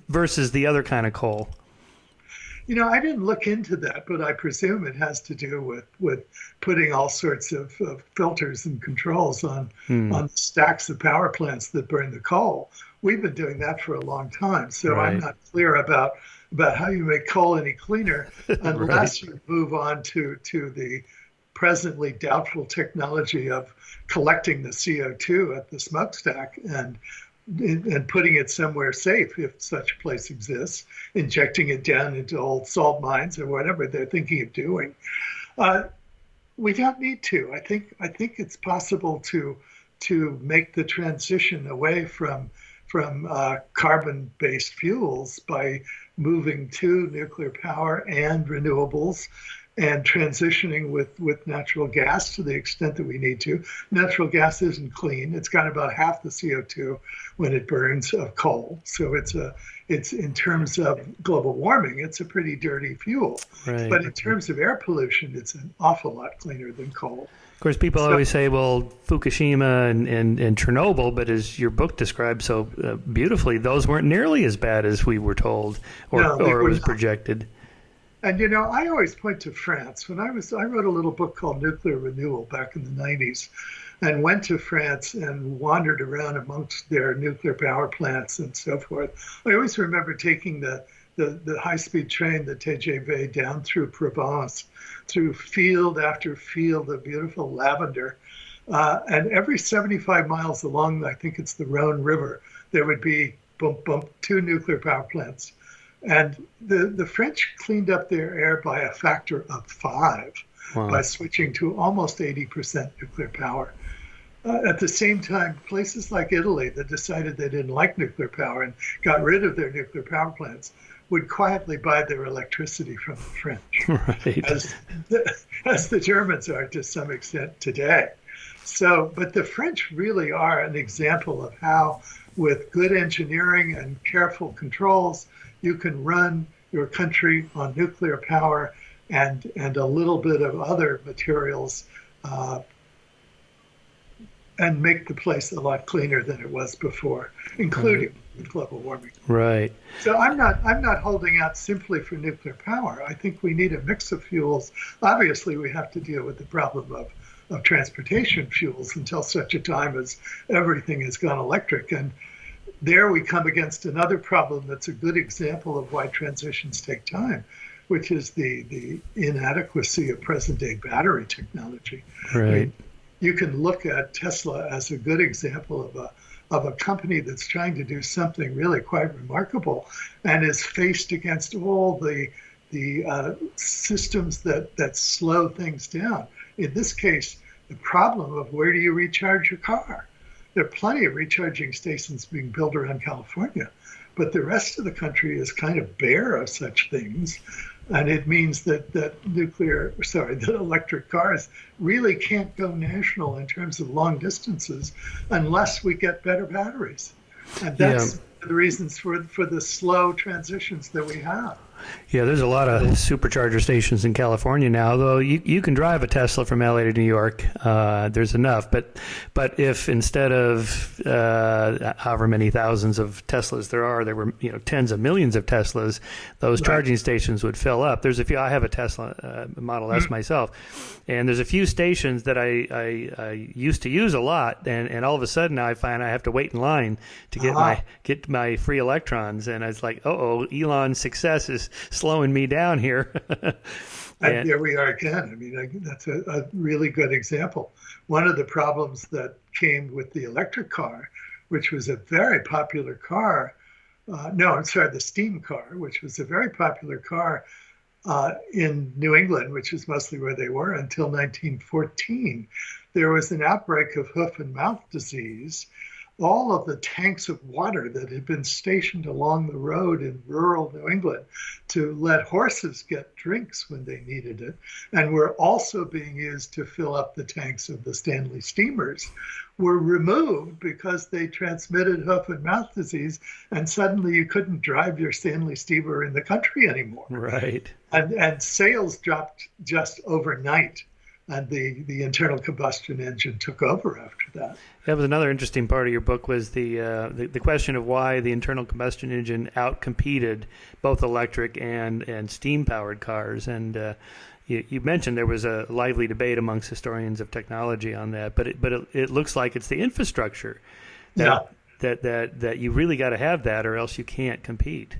versus the other kind of coal. I didn't look into that, but I presume it has to do with putting all sorts of filters and controls on stacks of power plants that burn the coal. We've been doing that for a long time, so right. I'm not clear about how you make coal any cleaner unless you move on to the presently doubtful technology of collecting the CO2 at the smokestack and putting it somewhere safe, if such a place exists, injecting it down into old salt mines or whatever they're thinking of doing. We don't need to. I think it's possible to make the transition away from carbon-based fuels by moving to nuclear power and renewables and transitioning with natural gas to the extent that we need to. Natural gas isn't clean. It's got about half the CO2 when it burns of coal. So it's in terms of global warming, it's a pretty dirty fuel. Right. But in terms of air pollution, it's an awful lot cleaner than coal. Of course, people always say, well, Fukushima and Chernobyl, but as your book describes so beautifully, those weren't nearly as bad as we were told or it was projected. And, I always point to France. I wrote a little book called Nuclear Renewal back in the 90s and went to France and wandered around amongst their nuclear power plants and so forth. I always remember taking the high-speed train, the TGV, down through Provence, through field after field of beautiful lavender. And every 75 miles along, I think it's the Rhone River, there would be, bump, bump, 2 nuclear power plants. And the French cleaned up their air by a factor of 5 by switching to almost 80% nuclear power. At the same time, places like Italy that decided they didn't like nuclear power and got rid of their nuclear power plants would quietly buy their electricity from the French, right. as the Germans are to some extent today. So, but the French really are an example of how, with good engineering and careful controls, you can run your country on nuclear power and a little bit of other materials and make the place a lot cleaner than it was before, including with global warming. Right. So I'm not holding out simply for nuclear power. I think we need a mix of fuels. Obviously, we have to deal with the problem of transportation fuels until such a time as everything has gone electric. And there we come against another problem that's a good example of why transitions take time, which is the inadequacy of present-day battery technology. Right. I mean, you can look at Tesla as a good example of a company that's trying to do something really quite remarkable and is faced against all the systems that slow things down. In this case, the problem of where do you recharge your car? There are plenty of recharging stations being built around California, but the rest of the country is kind of bare of such things. And it means that electric cars really can't go national in terms of long distances unless we get better batteries. And that's the reasons for the slow transitions that we have. Yeah, there's a lot of supercharger stations in California now, though you can drive a Tesla from LA to New York. There's enough. But if instead of however many thousands of Teslas there were tens of millions of Teslas, those charging stations would fill up. There's a few. I have a Tesla Model S myself, and there's a few stations that I used to use a lot, and all of a sudden now I find I have to wait in line to get my free electrons, and I was like, Elon's success is slowing me down here. And there we are again. I mean, that's a really good example. One of the problems that came with the electric car, which was a very popular car, the steam car, which was a very popular car in New England, which is mostly where they were until 1914. There was an outbreak of hoof and mouth disease. All of the tanks of water that had been stationed along the road in rural New England to let horses get drinks when they needed it, and were also being used to fill up the tanks of the Stanley steamers, were removed because they transmitted hoof and mouth disease, and suddenly you couldn't drive your Stanley steamer in the country anymore. Right. And sales dropped just overnight. And the internal combustion engine took over after that. That was another interesting part of your book, was the question of why the internal combustion engine outcompeted both electric and steam-powered cars. And you mentioned there was a lively debate amongst historians of technology on that. But it looks like it's the infrastructure that you really got to have that, or else you can't compete.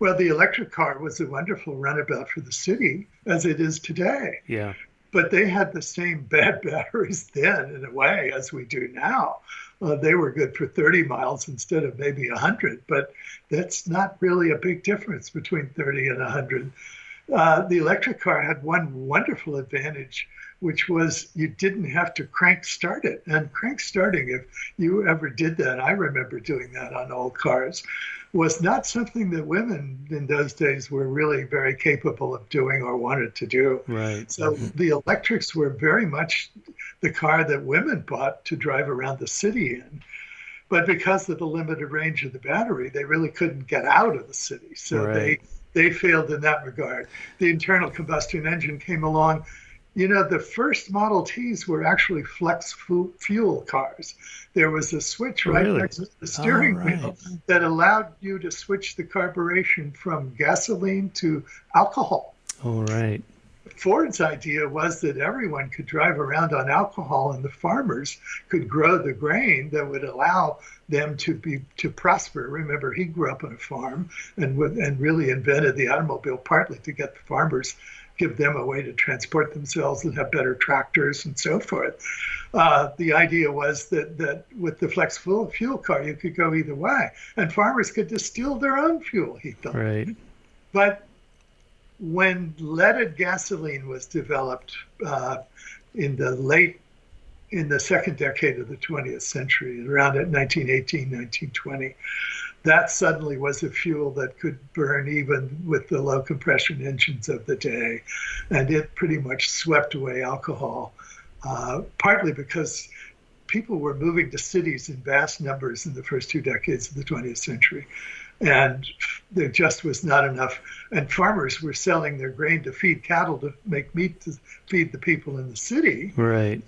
Well, the electric car was a wonderful runabout for the city, as it is today. Yeah. But they had the same bad batteries then, in a way, as we do now. They were good for 30 miles instead of maybe 100, but that's not really a big difference between 30 and 100. The electric car had one wonderful advantage, which was you didn't have to crank start it. And crank starting, if you ever did that, I remember doing that on old cars, was not something that women in those days were really very capable of doing or wanted to do. Right. So the electrics were very much the car that women bought to drive around the city in. But because of the limited range of the battery, they really couldn't get out of the city. So they failed in that regard. The internal combustion engine came along. The first Model Ts were actually flex fuel cars. There was a switch next to the steering wheel that allowed you to switch the carburation from gasoline to alcohol. Oh, right. Ford's idea was that everyone could drive around on alcohol, and the farmers could grow the grain that would allow them to prosper. Remember, he grew up on a farm and really invented the automobile partly to get the farmers, give them a way to transport themselves and have better tractors and so forth. The idea was that with the flex fuel car, you could go either way, and farmers could distill their own fuel, he thought. Right. But when leaded gasoline was developed in the second decade of the 20th century, around 1918, 1920, that suddenly was a fuel that could burn even with the low compression engines of the day. And it pretty much swept away alcohol, partly because people were moving to cities in vast numbers in the first 2 decades of the 20th century. And there just was not enough. And farmers were selling their grain to feed cattle to make meat to feed the people in the city. Right.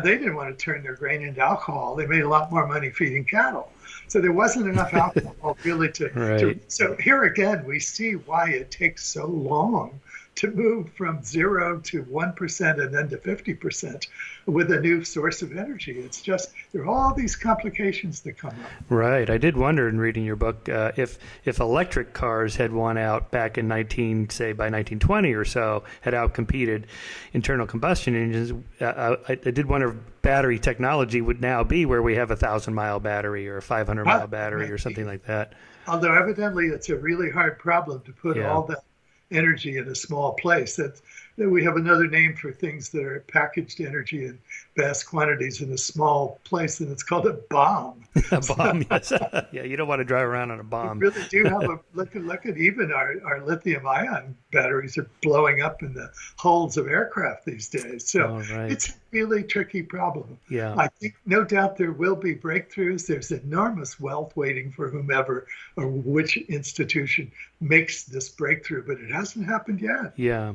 They didn't want to turn their grain into alcohol. They made a lot more money feeding cattle. So there wasn't enough alcohol really Right. so here again, we see why it takes so long to move from 0 to 1% and then to 50% with a new source of energy. It's just, there are all these complications that come up. Right. I did wonder in reading your book if electric cars had won out back in by 1920 or so, had outcompeted internal combustion engines. I did wonder if battery technology would now be where we have a 1,000-mile battery or a 500-mile battery or something like that. Although evidently it's a really hard problem to put Yeah. all that energy in a small place. That we have another name for things that are packaged energy in vast quantities in a small place, and it's called a bomb. A bomb, yes. Yeah, you don't want to drive around on a bomb. We really do have a look at even our lithium ion batteries are blowing up in the holds of aircraft these days. So right. It's a really tricky problem. Yeah. I think no doubt there will be breakthroughs. There's enormous wealth waiting for whomever or which institution makes this breakthrough, but it hasn't happened yet. Yeah.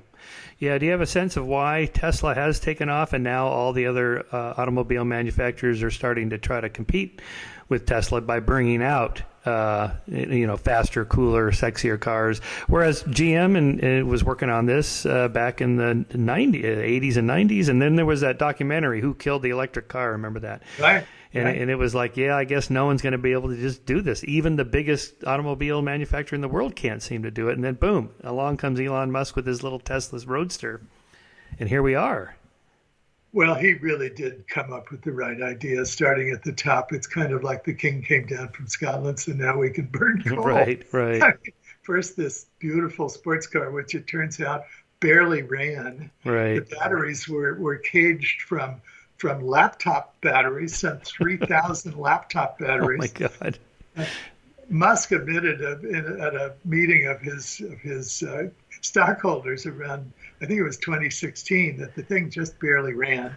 Yeah. Do you have a sense of why Tesla has taken off and now all the other automobile manufacturers are starting to try to compete with Tesla by bringing out, faster, cooler, sexier cars? Whereas GM and was working on this back in the 80s and 90s. And then there was that documentary, Who Killed the Electric Car? Remember that? Right. And it was like, yeah, I guess no one's going to be able to just do this. Even the biggest automobile manufacturer in the world can't seem to do it. And then, boom, along comes Elon Musk with his little Tesla Roadster. And here we are. Well, he really did come up with the right idea, starting at the top. It's kind of like the king came down from Scotland, so now we can burn coal. Right. First, this beautiful sports car, which it turns out barely ran. Right. The batteries were caged from laptop batteries, some 3,000 laptop batteries. Oh, my God. Musk admitted at a meeting of his stockholders around, I think it was 2016, that the thing just barely ran.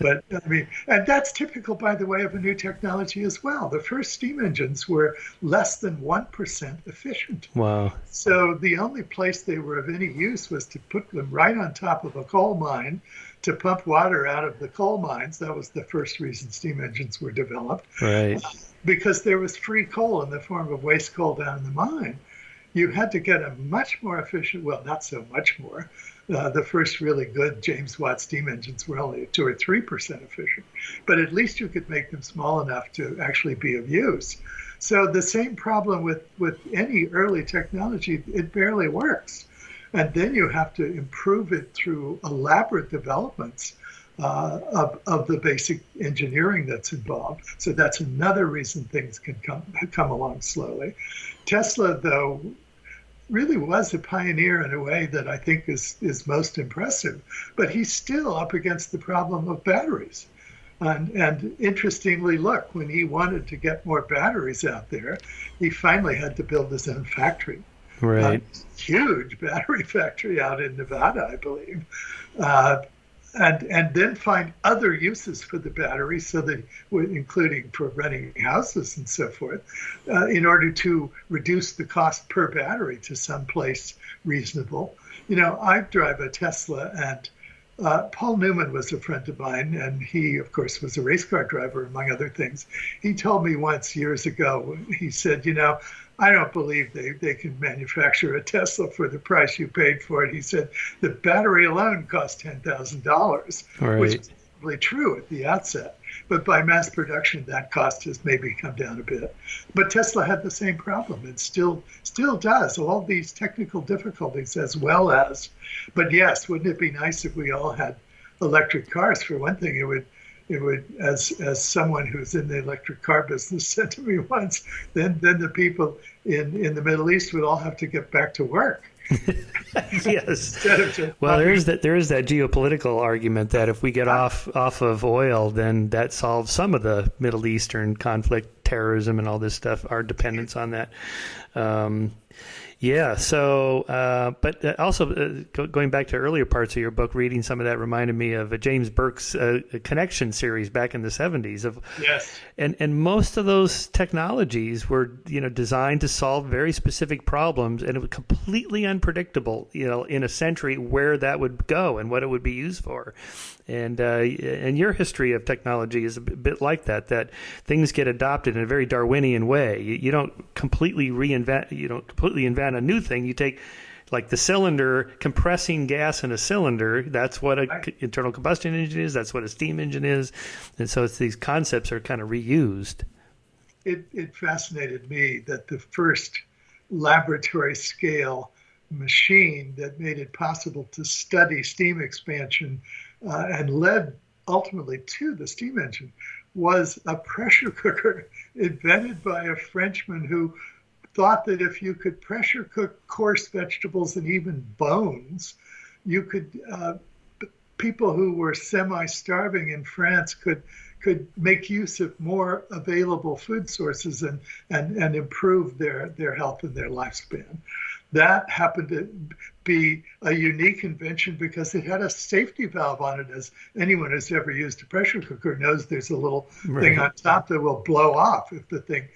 But I mean, and that's typical, by the way, of a new technology as well. The first steam engines were less than 1% efficient. Wow. So the only place they were of any use was to put them right on top of a coal mine to pump water out of the coal mines. That was the first reason steam engines were developed. Right. Because there was free coal in the form of waste coal down in the mine. You had to get a much more efficient, well, not so much more. The first really good James Watt steam engines were only 2 or 3% efficient, but at least you could make them small enough to actually be of use. So the same problem with any early technology, it barely works. And then you have to improve it through elaborate developments of the basic engineering that's involved. So that's another reason things can come along slowly. Tesla, though, really was a pioneer in a way that I think is most impressive. But he's still up against the problem of batteries. And interestingly, look, when he wanted to get more batteries out there, he finally had to build his own factory. Right. Huge battery factory out in Nevada, I believe. And then find other uses for the battery, so that, including for running houses and so forth, in order to reduce the cost per battery to some place reasonable. You know, I drive a Tesla, and Paul Newman was a friend of mine, and he, of course, was a race car driver, among other things. He told me once years ago, he said, you know, I don't believe they can manufacture a Tesla for the price you paid for it. He said the battery alone cost $10,000, Right. which is probably true at the outset. But by mass production, that cost has maybe come down a bit. But Tesla had the same problem and still does, all these technical difficulties as well as. But yes, wouldn't it be nice if we all had electric cars? For one thing, it would, as someone who's in the electric car business said to me once, then the people in the Middle East would all have to get back to work. Yes. Well, there is that geopolitical argument that if we get off of oil, then that solves some of the Middle Eastern conflict, terrorism, and all this stuff. Our dependence on that. Yeah. So, but also going back to earlier parts of your book, reading some of that reminded me of James Burke's Connection series back in the 70s. Yes. And most of those technologies were, designed to solve very specific problems, and it was completely unpredictable, in a century where that would go and what it would be used for. And your history of technology is a bit like that. That things get adopted in a very Darwinian way. You don't completely reinvent. You don't completely invent a new thing. You take, like, the cylinder, compressing gas in a cylinder. That's what an internal combustion engine is. That's what a steam engine is. And so these concepts are kind of reused. It fascinated me that the first laboratory scale machine that made it possible to study steam expansion and led ultimately to the steam engine was a pressure cooker invented by a Frenchman who thought that if you could pressure cook coarse vegetables and even bones, you could, people who were semi-starving in France could make use of more available food sources and improve their health and their lifespan. That happened to be a unique invention because it had a safety valve on it. As anyone who's ever used a pressure cooker knows, there's a little thing on top that will blow off if the thing,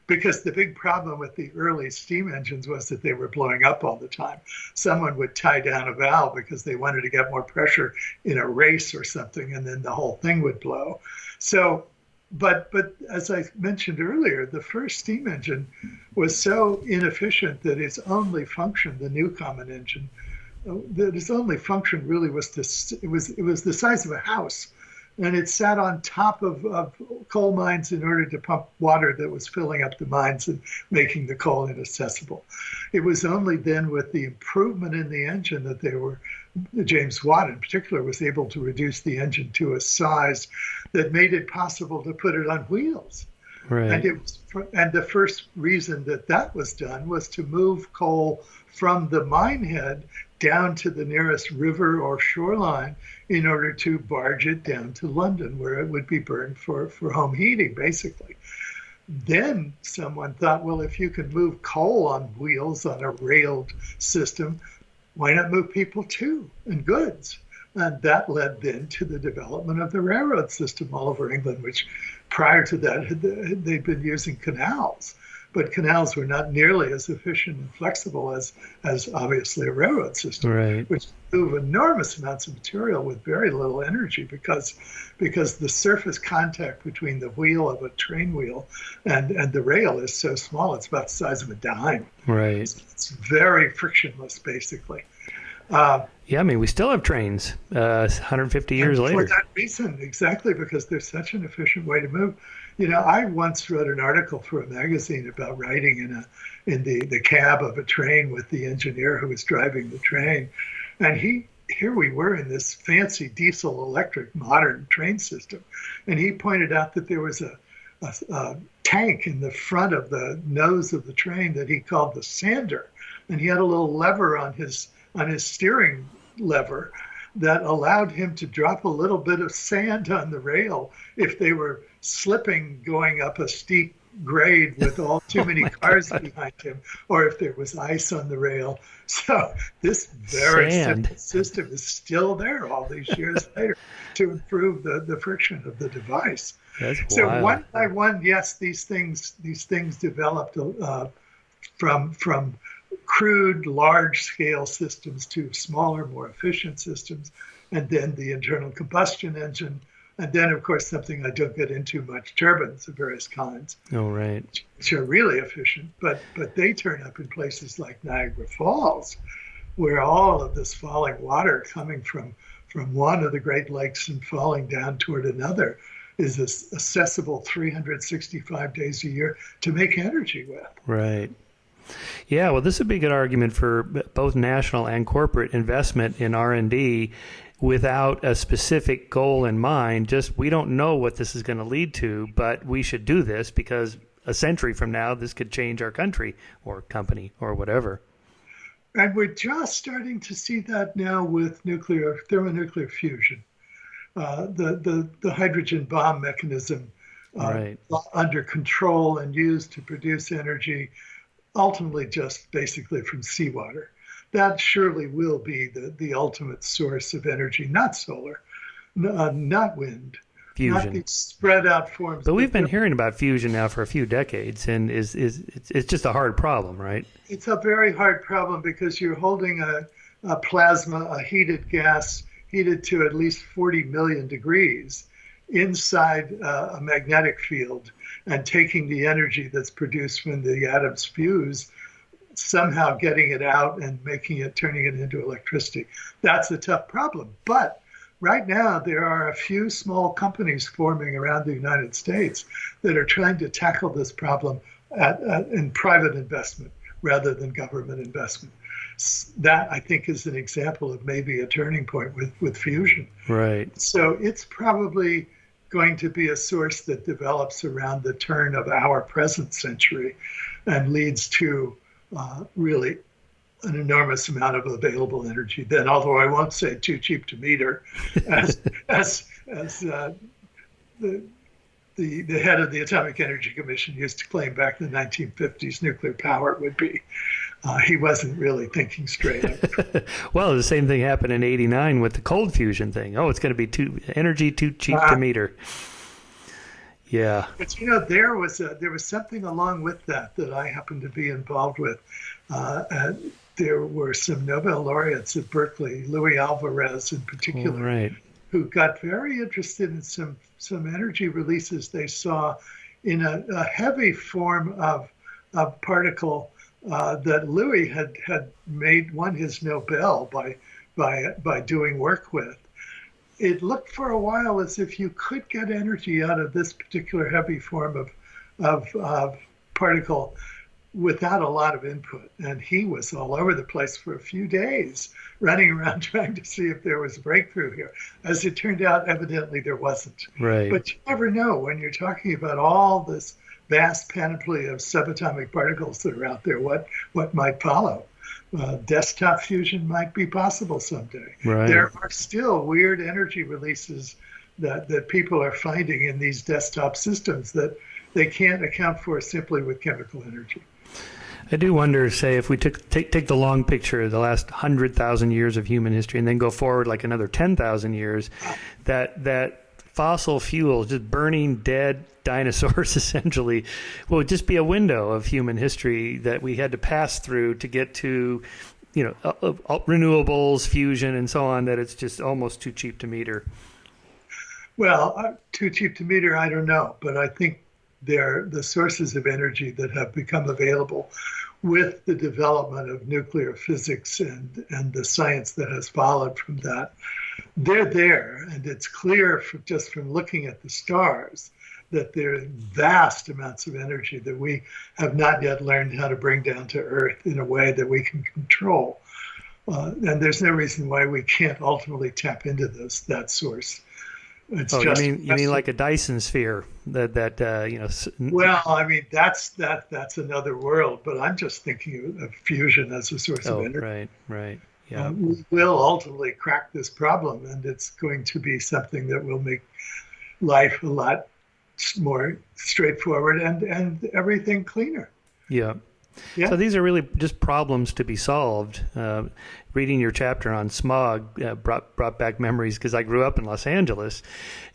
because the big problem with the early steam engines was that they were blowing up all the time. Someone would tie down a valve because they wanted to get more pressure in a race or something, and then the whole thing would blow. So, but as I mentioned earlier, the first steam engine was so inefficient that its only function, the new common engine, that its only function really was it was the size of a house. And it sat on top of coal mines in order to pump water that was filling up the mines and making the coal inaccessible. It was only then with the improvement in the engine that James Watt in particular was able to reduce the engine to a size that made it possible to put it on wheels. Right. And the first reason that was done was to move coal from the mine head down to the nearest river or shoreline in order to barge it down to London, where it would be burned for home heating, basically. Then someone thought, well, if you can move coal on wheels on a railed system, why not move people too, and goods? And that led then to the development of the railroad system all over England, which prior to that, they'd been using canals. But canals were not nearly as efficient and flexible as obviously a railroad system, right, which move enormous amounts of material with very little energy because the surface contact between the wheel of a train wheel and the rail is so small, it's about the size of a dime. Right. It's very frictionless, basically. Yeah, I mean, we still have trains 150 years later. For that reason, exactly, because there's such an efficient way to move. I once wrote an article for a magazine about riding in the cab of a train with the engineer who was driving the train. And here we were in this fancy diesel electric modern train system. And he pointed out that there was a tank in the front of the nose of the train that he called the sander. And he had a little lever on his steering lever that allowed him to drop a little bit of sand on the rail if they were slipping going up a steep grade with all too many cars behind him, or if there was ice on the rail. So this very simple system is still there all these years later to improve the friction of the device. That's so wild. One by one, yes, these things developed from crude, large-scale systems to smaller, more efficient systems, and then the internal combustion engine, and then, of course, something I don't get into much, turbines of various kinds. Oh, right. Which are really efficient, but they turn up in places like Niagara Falls, where all of this falling water coming from one of the Great Lakes and falling down toward another is accessible 365 days a year to make energy with. Right. Yeah, well, this would be a good argument for both national and corporate investment in R&D without a specific goal in mind. Just, we don't know what this is going to lead to, but we should do this because a century from now, this could change our country or company or whatever. And we're just starting to see that now with thermonuclear fusion. The hydrogen bomb mechanism right. under control and used to produce energy ultimately just basically from seawater. That surely will be the ultimate source of energy, not solar, not wind, not Fusion. these spread out forms. But we've been hearing about fusion now for a few decades, and it's just a hard problem, right? It's a very hard problem because you're holding a plasma, a heated gas, heated to at least 40 million degrees inside a magnetic field, and taking the energy that's produced when the atoms fuse, somehow getting it out and turning it into electricity. That's a tough problem. But right now, there are a few small companies forming around the United States that are trying to tackle this problem in private investment rather than government investment. That, I think, is an example of maybe a turning point with fusion. Right. So it's probably going to be a source that develops around the turn of our present century and leads to really an enormous amount of available energy then, although I won't say too cheap to meter, as the head of the Atomic Energy Commission used to claim back in the 1950s nuclear power would be. He wasn't really thinking straight. Well, the same thing happened in '89 with the cold fusion thing. Oh, it's going to be too cheap to meter. Yeah. But there was something along with that I happened to be involved with. There were some Nobel laureates at Berkeley, Louis Alvarez in particular, right, who got very interested in some energy releases they saw in a heavy form of particle that Louis had won his Nobel by doing work with. It looked for a while as if you could get energy out of this particular heavy form of particle without a lot of input. And he was all over the place for a few days, running around trying to see if there was a breakthrough here. As it turned out, evidently there wasn't. Right. But you never know when you're talking about all this vast panoply of subatomic particles that are out there, what might follow. Desktop fusion might be possible someday. Right. There are still weird energy releases that people are finding in these desktop systems that they can't account for simply with chemical energy. I do wonder, say, if we take the long picture, the last 100,000 years of human history, and then go forward like another 10,000 years, that fossil fuels, just burning dead dinosaurs, essentially, will just be a window of human history that we had to pass through to get to, renewables, fusion, and so on. That it's just almost too cheap to meter. Well, too cheap to meter, I don't know, but I think they're the sources of energy that have become available with the development of nuclear physics and the science that has followed from that. They're there, and it's clear just from looking at the stars that there are vast amounts of energy that we have not yet learned how to bring down to Earth in a way that we can control. And there's no reason why we can't ultimately tap into that source. It's you mean like a Dyson sphere that. Well, I mean that's another world, but I'm just thinking of fusion as a source of energy. Right. Yeah. We will ultimately crack this problem, and it's going to be something that will make life a lot more straightforward and everything cleaner. Yeah. Yeah. So these are really just problems to be solved. Reading your chapter on smog brought back memories because I grew up in Los Angeles,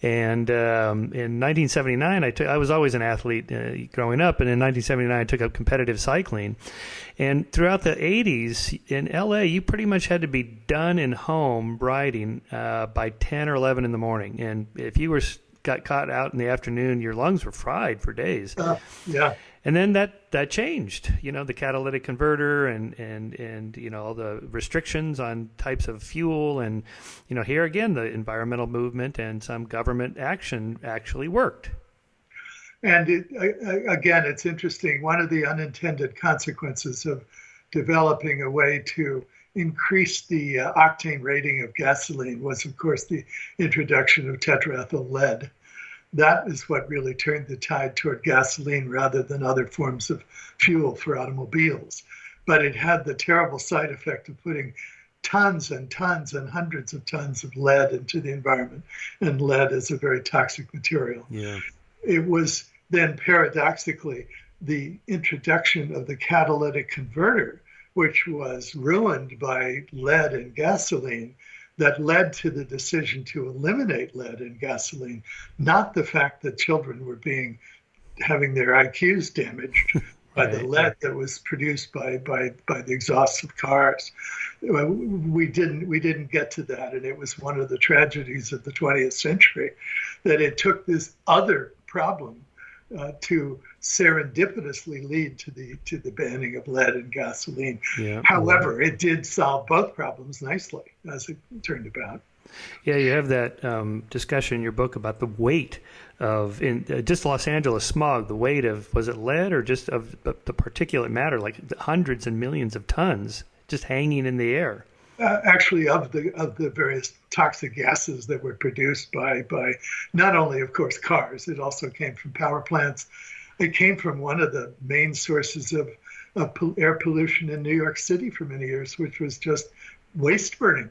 and in 1979 I was always an athlete growing up, and in 1979 I took up competitive cycling, and throughout the 80s in LA you pretty much had to be done and home riding by 10 or 11 in the morning, and if you got caught out in the afternoon, your lungs were fried for days. Yeah. And then that changed, the catalytic converter and all the restrictions on types of fuel. And, here again, the environmental movement and some government action actually worked. And again, it's interesting. One of the unintended consequences of developing a way to increase the octane rating of gasoline was, of course, the introduction of tetraethyl lead. That is what really turned the tide toward gasoline rather than other forms of fuel for automobiles. But it had the terrible side effect of putting tons and tons and hundreds of tons of lead into the environment. And lead is a very toxic material. Yeah. It was then paradoxically the introduction of the catalytic converter, which was ruined by lead in gasoline, that led to the decision to eliminate lead in gasoline, not the fact that children were having their IQs damaged by the lead that was produced by the exhausts of cars. We didn't get to that, and it was one of the tragedies of the 20th century that it took this other problem to serendipitously lead to the banning of lead in gasoline. Yeah. However, it did solve both problems nicely, as it turned about. Yeah, you have that discussion in your book about the weight of just Los Angeles smog. The weight of, was it lead or just of the particulate matter, like hundreds and millions of tons just hanging in the air. Actually, of the various toxic gases that were produced by not only, of course, cars. It also came from power plants. It came from one of the main sources of air pollution in New York City for many years, which was just waste burning.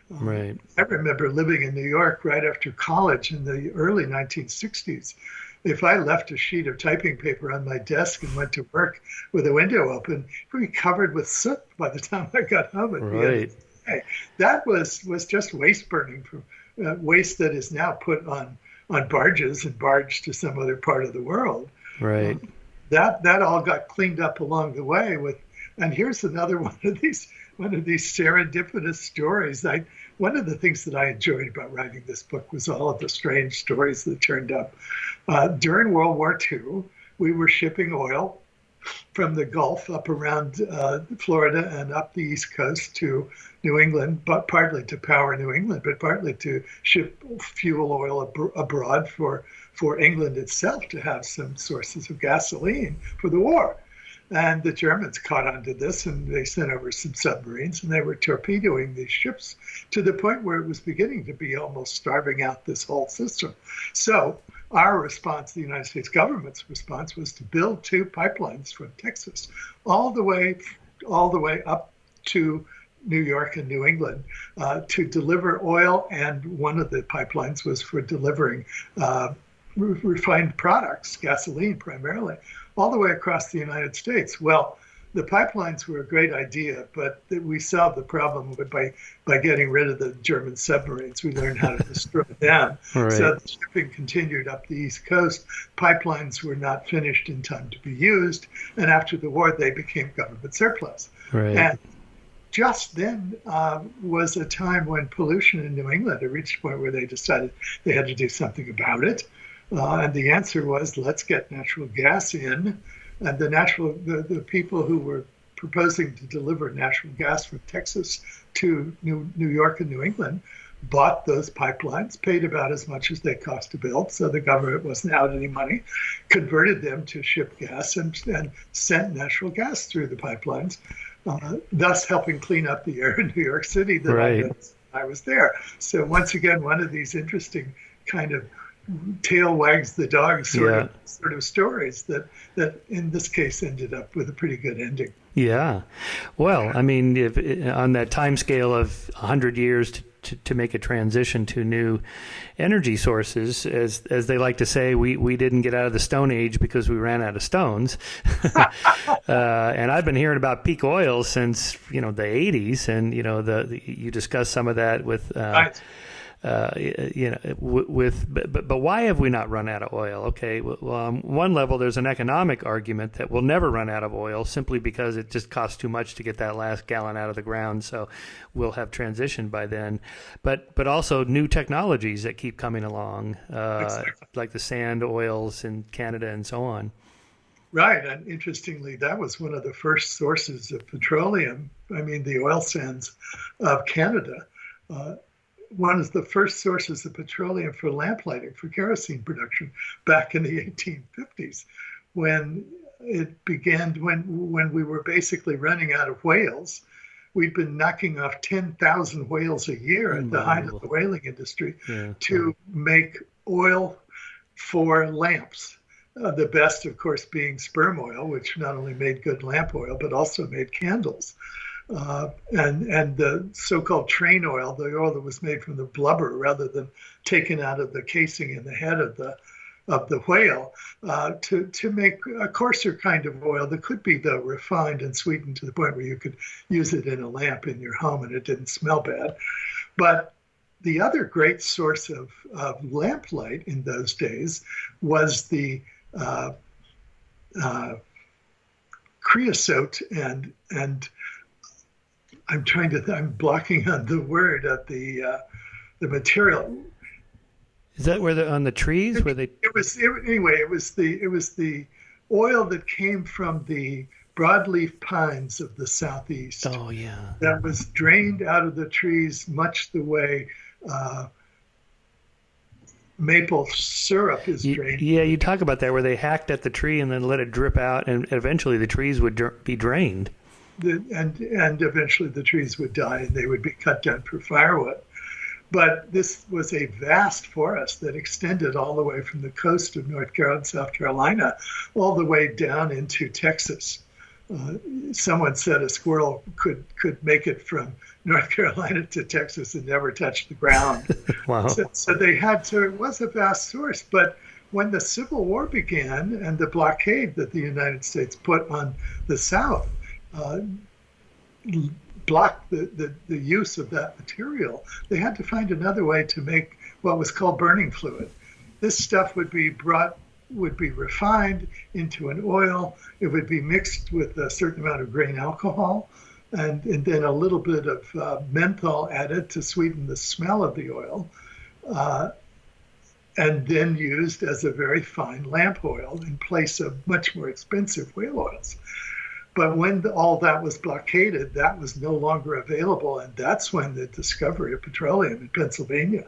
Right. I remember living in New York right after college in the early 1960s. If I left a sheet of typing paper on my desk and went to work with a window open, it would be covered with soot by the time I got home. Right. That was just waste burning, from waste that is now put on barges and barged to some other part of the world. Right. That all got cleaned up along the way and here's another one of these serendipitous stories. One of the things that I enjoyed about writing this book was all of the strange stories that turned up. During World War II, we were shipping oil from the Gulf up around Florida and up the East Coast to New England, but partly to power New England, but partly to ship fuel oil abroad for England itself to have some sources of gasoline for the war. And the Germans caught on to this, and they sent over some submarines, and they were torpedoing these ships to the point where it was beginning to be almost starving out this whole system. So our response, the United States government's response, was to build two pipelines from Texas all the way up to New York and New England to deliver oil, and one of the pipelines was for delivering refined products, gasoline primarily, all the way across the United States. Well, the pipelines were a great idea, but we solved the problem by getting rid of the German submarines. We learned how to destroy them. Right. So the shipping continued up the East Coast. Pipelines were not finished in time to be used, and after the war, they became government surplus. Right. And just then was a time when pollution in New England had reached a point where they decided they had to do something about it. And the answer was, let's get natural gas in. And the people who were proposing to deliver natural gas from Texas to New York and New England bought those pipelines, paid about as much as they cost to build, so the government wasn't out any money, converted them to ship gas and sent natural gas through the pipelines, thus helping clean up the air in New York City that right. I was there. So once again, one of these interesting kind of tail wags the dog sort of stories that in this case ended up with a pretty good ending. Yeah. Well, I mean, if on that time scale of 100 years to make a transition to new energy sources, as they like to say, we didn't get out of the Stone Age because we ran out of stones. And I've been hearing about peak oil since, the 80s, and, you discussed some of that with... Right. But why have we not run out of oil? Okay, well, on one level, there's an economic argument that we'll never run out of oil simply because it just costs too much to get that last gallon out of the ground. So we'll have transitioned by then. But also new technologies that keep coming along, exactly. Like the sand oils in Canada and so on. Right, and interestingly, that was one of the first sources of petroleum. I mean, the oil sands of Canada. One of the first sources of petroleum for lamplighting, for kerosene production, back in the 1850s, when it began, when we were basically running out of whales. We'd been knocking off 10,000 whales a year at the height of the whaling industry to make oil for lamps. The best, of course, being sperm oil, which not only made good lamp oil, but also made candles. And the so-called train oil, the oil that was made from the blubber rather than taken out of the casing in the head of the whale to make a coarser kind of oil that could be, though, refined and sweetened to the point where you could use it in a lamp in your home and it didn't smell bad. But the other great source of lamplight in those days was the creosote and I'm blocking on the word of the material. Is that where on the trees where they? It was the oil that came from the broadleaf pines of the southeast. Oh yeah. That was drained out of the trees, much the way maple syrup is drained. Yeah, you talk about that where they hacked at the tree and then let it drip out, and eventually the trees would be drained. And eventually the trees would die and they would be cut down for firewood. But this was a vast forest that extended all the way from the coast of North Carolina and South Carolina all the way down into Texas. Someone said a squirrel could make it from North Carolina to Texas and never touch the ground. Wow. So it was a vast source. But when the Civil War began and the blockade that the United States put on the South blocked the use of that material, they had to find another way to make what was called burning fluid. This stuff would be refined into an oil. It would be mixed with a certain amount of grain alcohol and then a little bit of menthol added to sweeten the smell of the oil, and then used as a very fine lamp oil in place of much more expensive whale oils. But when all that was blockaded, that was no longer available, and that's when the discovery of petroleum in Pennsylvania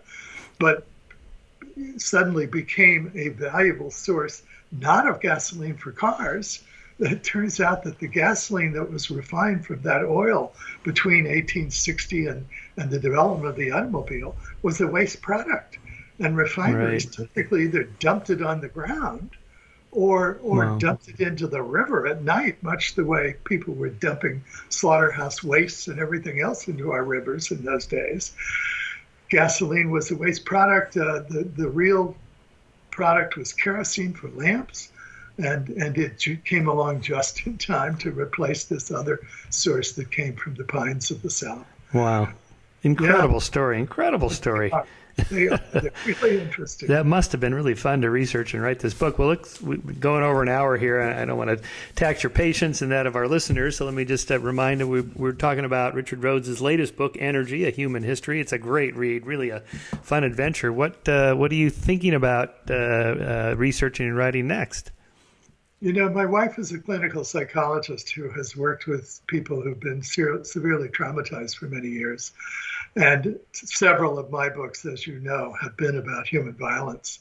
suddenly became a valuable source, not of gasoline for cars. It turns out that the gasoline that was refined from that oil between 1860 and the development of the automobile was a waste product. And refineries typically either dumped it on the ground or dumped it into the river at night, much the way people were dumping slaughterhouse wastes and everything else into our rivers in those days. Gasoline was a waste product. The real product was kerosene for lamps, and it came along just in time to replace this other source that came from the pines of the South. Wow. Incredible story. Incredible story. They're really interesting. That must have been really fun to research and write this book. Well, we're going over an hour here. I don't want to tax your patience and that of our listeners, so let me just remind them we're talking about Richard Rhodes' latest book, Energy, A Human History. It's a great read, really a fun adventure. What are you thinking about researching and writing next? You know, my wife is a clinical psychologist who has worked with people who've been severely traumatized for many years. And several of my books, as you know, have been about human violence.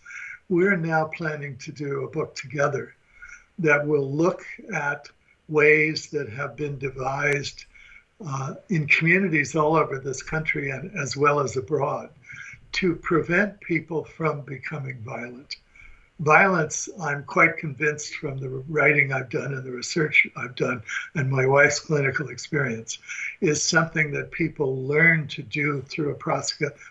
We're now planning to do a book together that will look at ways that have been devised in communities all over this country and as well as abroad to prevent people from becoming violent. Violence, I'm quite convinced from the writing I've done and the research I've done and my wife's clinical experience, is something that people learn to do through a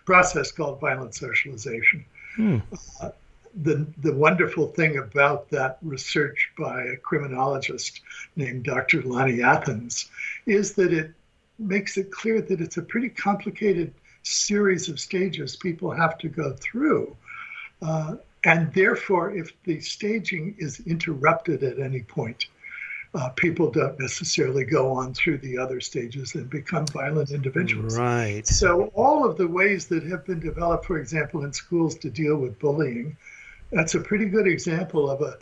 process called violent socialization. The wonderful thing about that research by a criminologist named Dr. Lonnie Athens is that it makes it clear that it's a pretty complicated series of stages people have to go through. And therefore, if the staging is interrupted at any point, people don't necessarily go on through the other stages and become violent individuals. Right. So all of the ways that have been developed, for example, in schools to deal with bullying, that's a pretty good example of a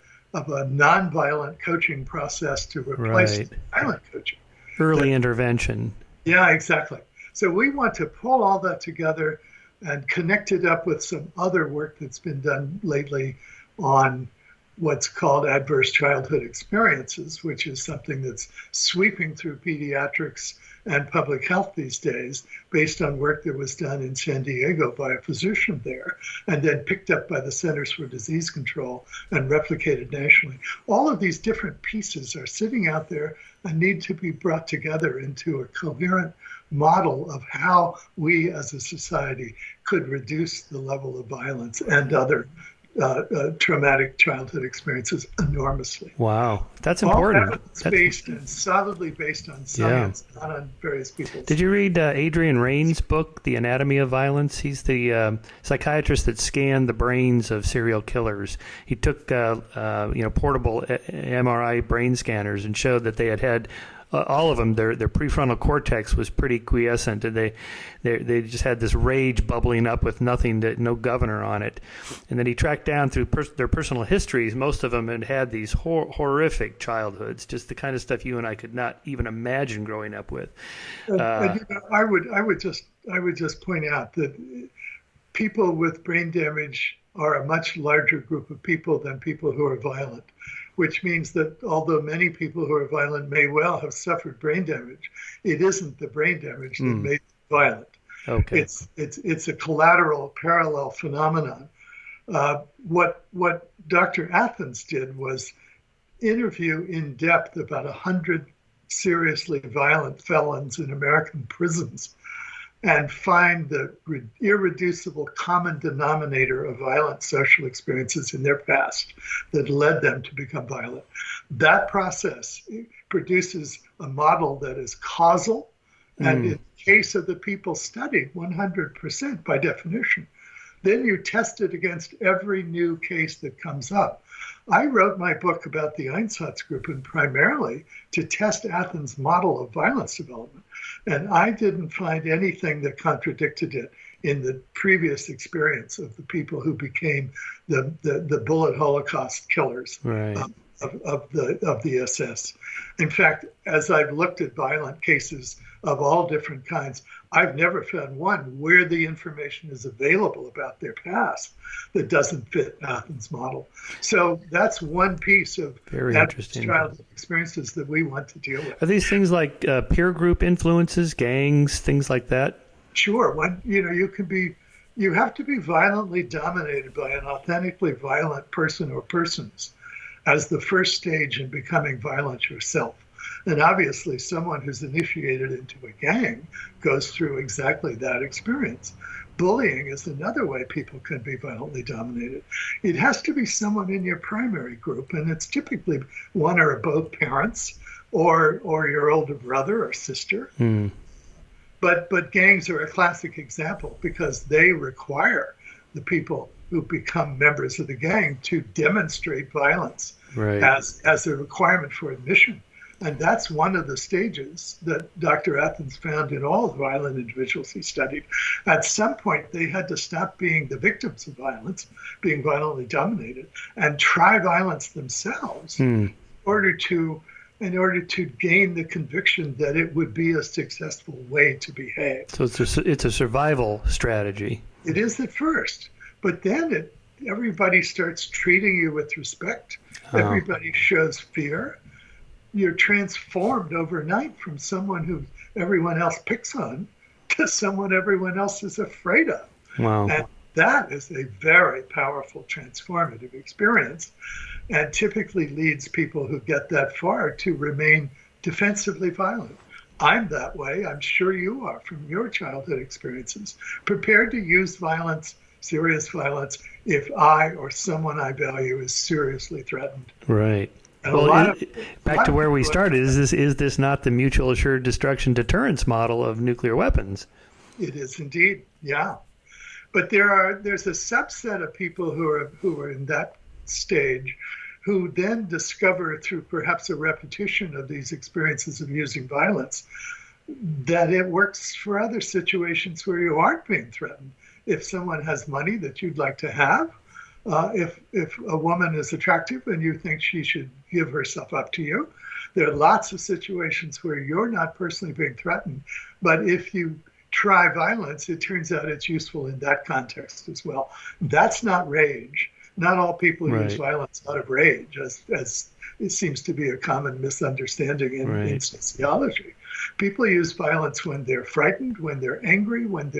nonviolent coaching process to replace violent coaching. Early intervention. Yeah, exactly. So we want to pull all that together and connect it up with some other work that's been done lately on what's called adverse childhood experiences, which is something that's sweeping through pediatrics and public health these days based on work that was done in San Diego by a physician there and then picked up by the Centers for Disease Control and replicated nationally. All of these different pieces are sitting out there and need to be brought together into a coherent model of how we as a society could reduce the level of violence and other traumatic childhood experiences enormously. Wow, that's All important. evidence based and solidly based on science, not on various people's. Did you read Adrian Rain's book, The Anatomy of Violence? He's the psychiatrist that scanned the brains of serial killers. He took portable MRI brain scanners and showed that they had all of them, their prefrontal cortex was pretty quiescent, and they just had this rage bubbling up with no governor on it. And then he tracked down through their personal histories. Most of them had these horrific childhoods, just the kind of stuff you and I could not even imagine growing up with. I would just point out that people with brain damage are a much larger group of people than people who are violent, which means that although many people who are violent may well have suffered brain damage, it isn't the brain damage that made them violent. Okay. It's a collateral parallel phenomenon. What Dr. Athens did was interview in depth about 100 seriously violent felons in American prisons and find the irreducible common denominator of violent social experiences in their past that led them to become violent. That process produces a model that is causal, and in the case of the people studied, 100% by definition. Then you test it against every new case that comes up. I wrote my book about the Einsatzgruppen primarily to test Athens' model of violence development. And I didn't find anything that contradicted it in the previous experience of the people who became the bullet Holocaust killers of the SS. In fact, as I've looked at violent cases of all different kinds, I've never found one where the information is available about their past that doesn't fit Athens' model. So that's one piece of childhood experiences that we want to deal with. Are these things like peer group influences, gangs, things like that? Sure. You have to be violently dominated by an authentically violent person or persons as the first stage in becoming violent yourself. And obviously, someone who's initiated into a gang goes through exactly that experience. Bullying is another way people can be violently dominated. It has to be someone in your primary group, and it's typically one or both parents or your older brother or sister. But gangs are a classic example because they require the people who become members of the gang to demonstrate violence as a requirement for admission. And that's one of the stages that Dr. Athens found in all the violent individuals he studied. At some point, they had to stop being the victims of violence, being violently dominated, and try violence themselves in order to gain the conviction that it would be a successful way to behave. So it's a survival strategy. It is at first, but then everybody starts treating you with respect. Everybody shows fear. You're transformed overnight from someone who everyone else picks on to someone everyone else is afraid of. Wow. And that is a very powerful transformative experience, and typically leads people who get that far to remain defensively violent. I'm that way. I'm sure you are from your childhood experiences, prepared to use violence, serious violence, if I or someone I value is seriously threatened. Right. Well, back to where we started, is this not the mutual assured destruction deterrence model of nuclear weapons? It is indeed, yeah. But there's a subset of people who are in that stage who then discover through perhaps a repetition of these experiences of using violence that it works for other situations where you aren't being threatened. If someone has money that you'd like to have, if a woman is attractive and you think she should give herself up to you, there are lots of situations where you're not personally being threatened. But if you try violence, it turns out it's useful in that context as well. That's not rage. Not all people use violence out of rage, as it seems to be a common misunderstanding in sociology. People use violence when they're frightened, when they're angry, when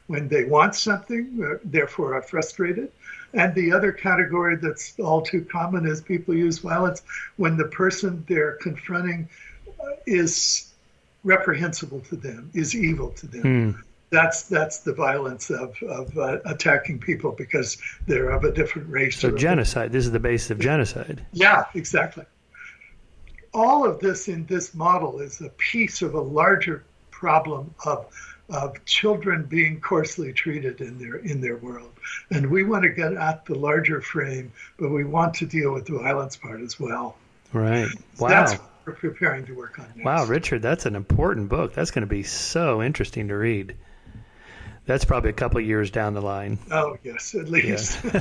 they want something, therefore are frustrated. And the other category that's all too common is people use violence when the person they're confronting is reprehensible to them, is evil to them. That's the violence of attacking people because they're of a different race. So genocide. This is the basis of genocide. Yeah, exactly. All of this in this model is a piece of a larger problem of children being coarsely treated in their world. And we want to get at the larger frame, but we want to deal with the violence part as well. Right. Wow. That's what we're preparing to work on next. Wow, Richard, that's an important book. That's going to be so interesting to read. That's probably a couple of years down the line. Oh, yes, at least. Yeah.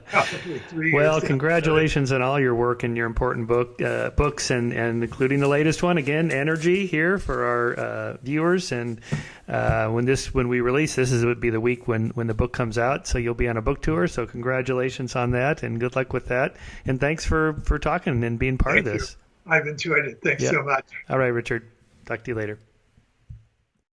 Probably 3 years. Well, congratulations on all your work and your important books, and including the latest one. Again, Energy here for our viewers. And when we release this, it would be the week when the book comes out. So you'll be on a book tour. So congratulations on that, and good luck with that. And thanks for talking and being part of this. I've enjoyed it. Thanks so much. All right, Richard. Talk to you later.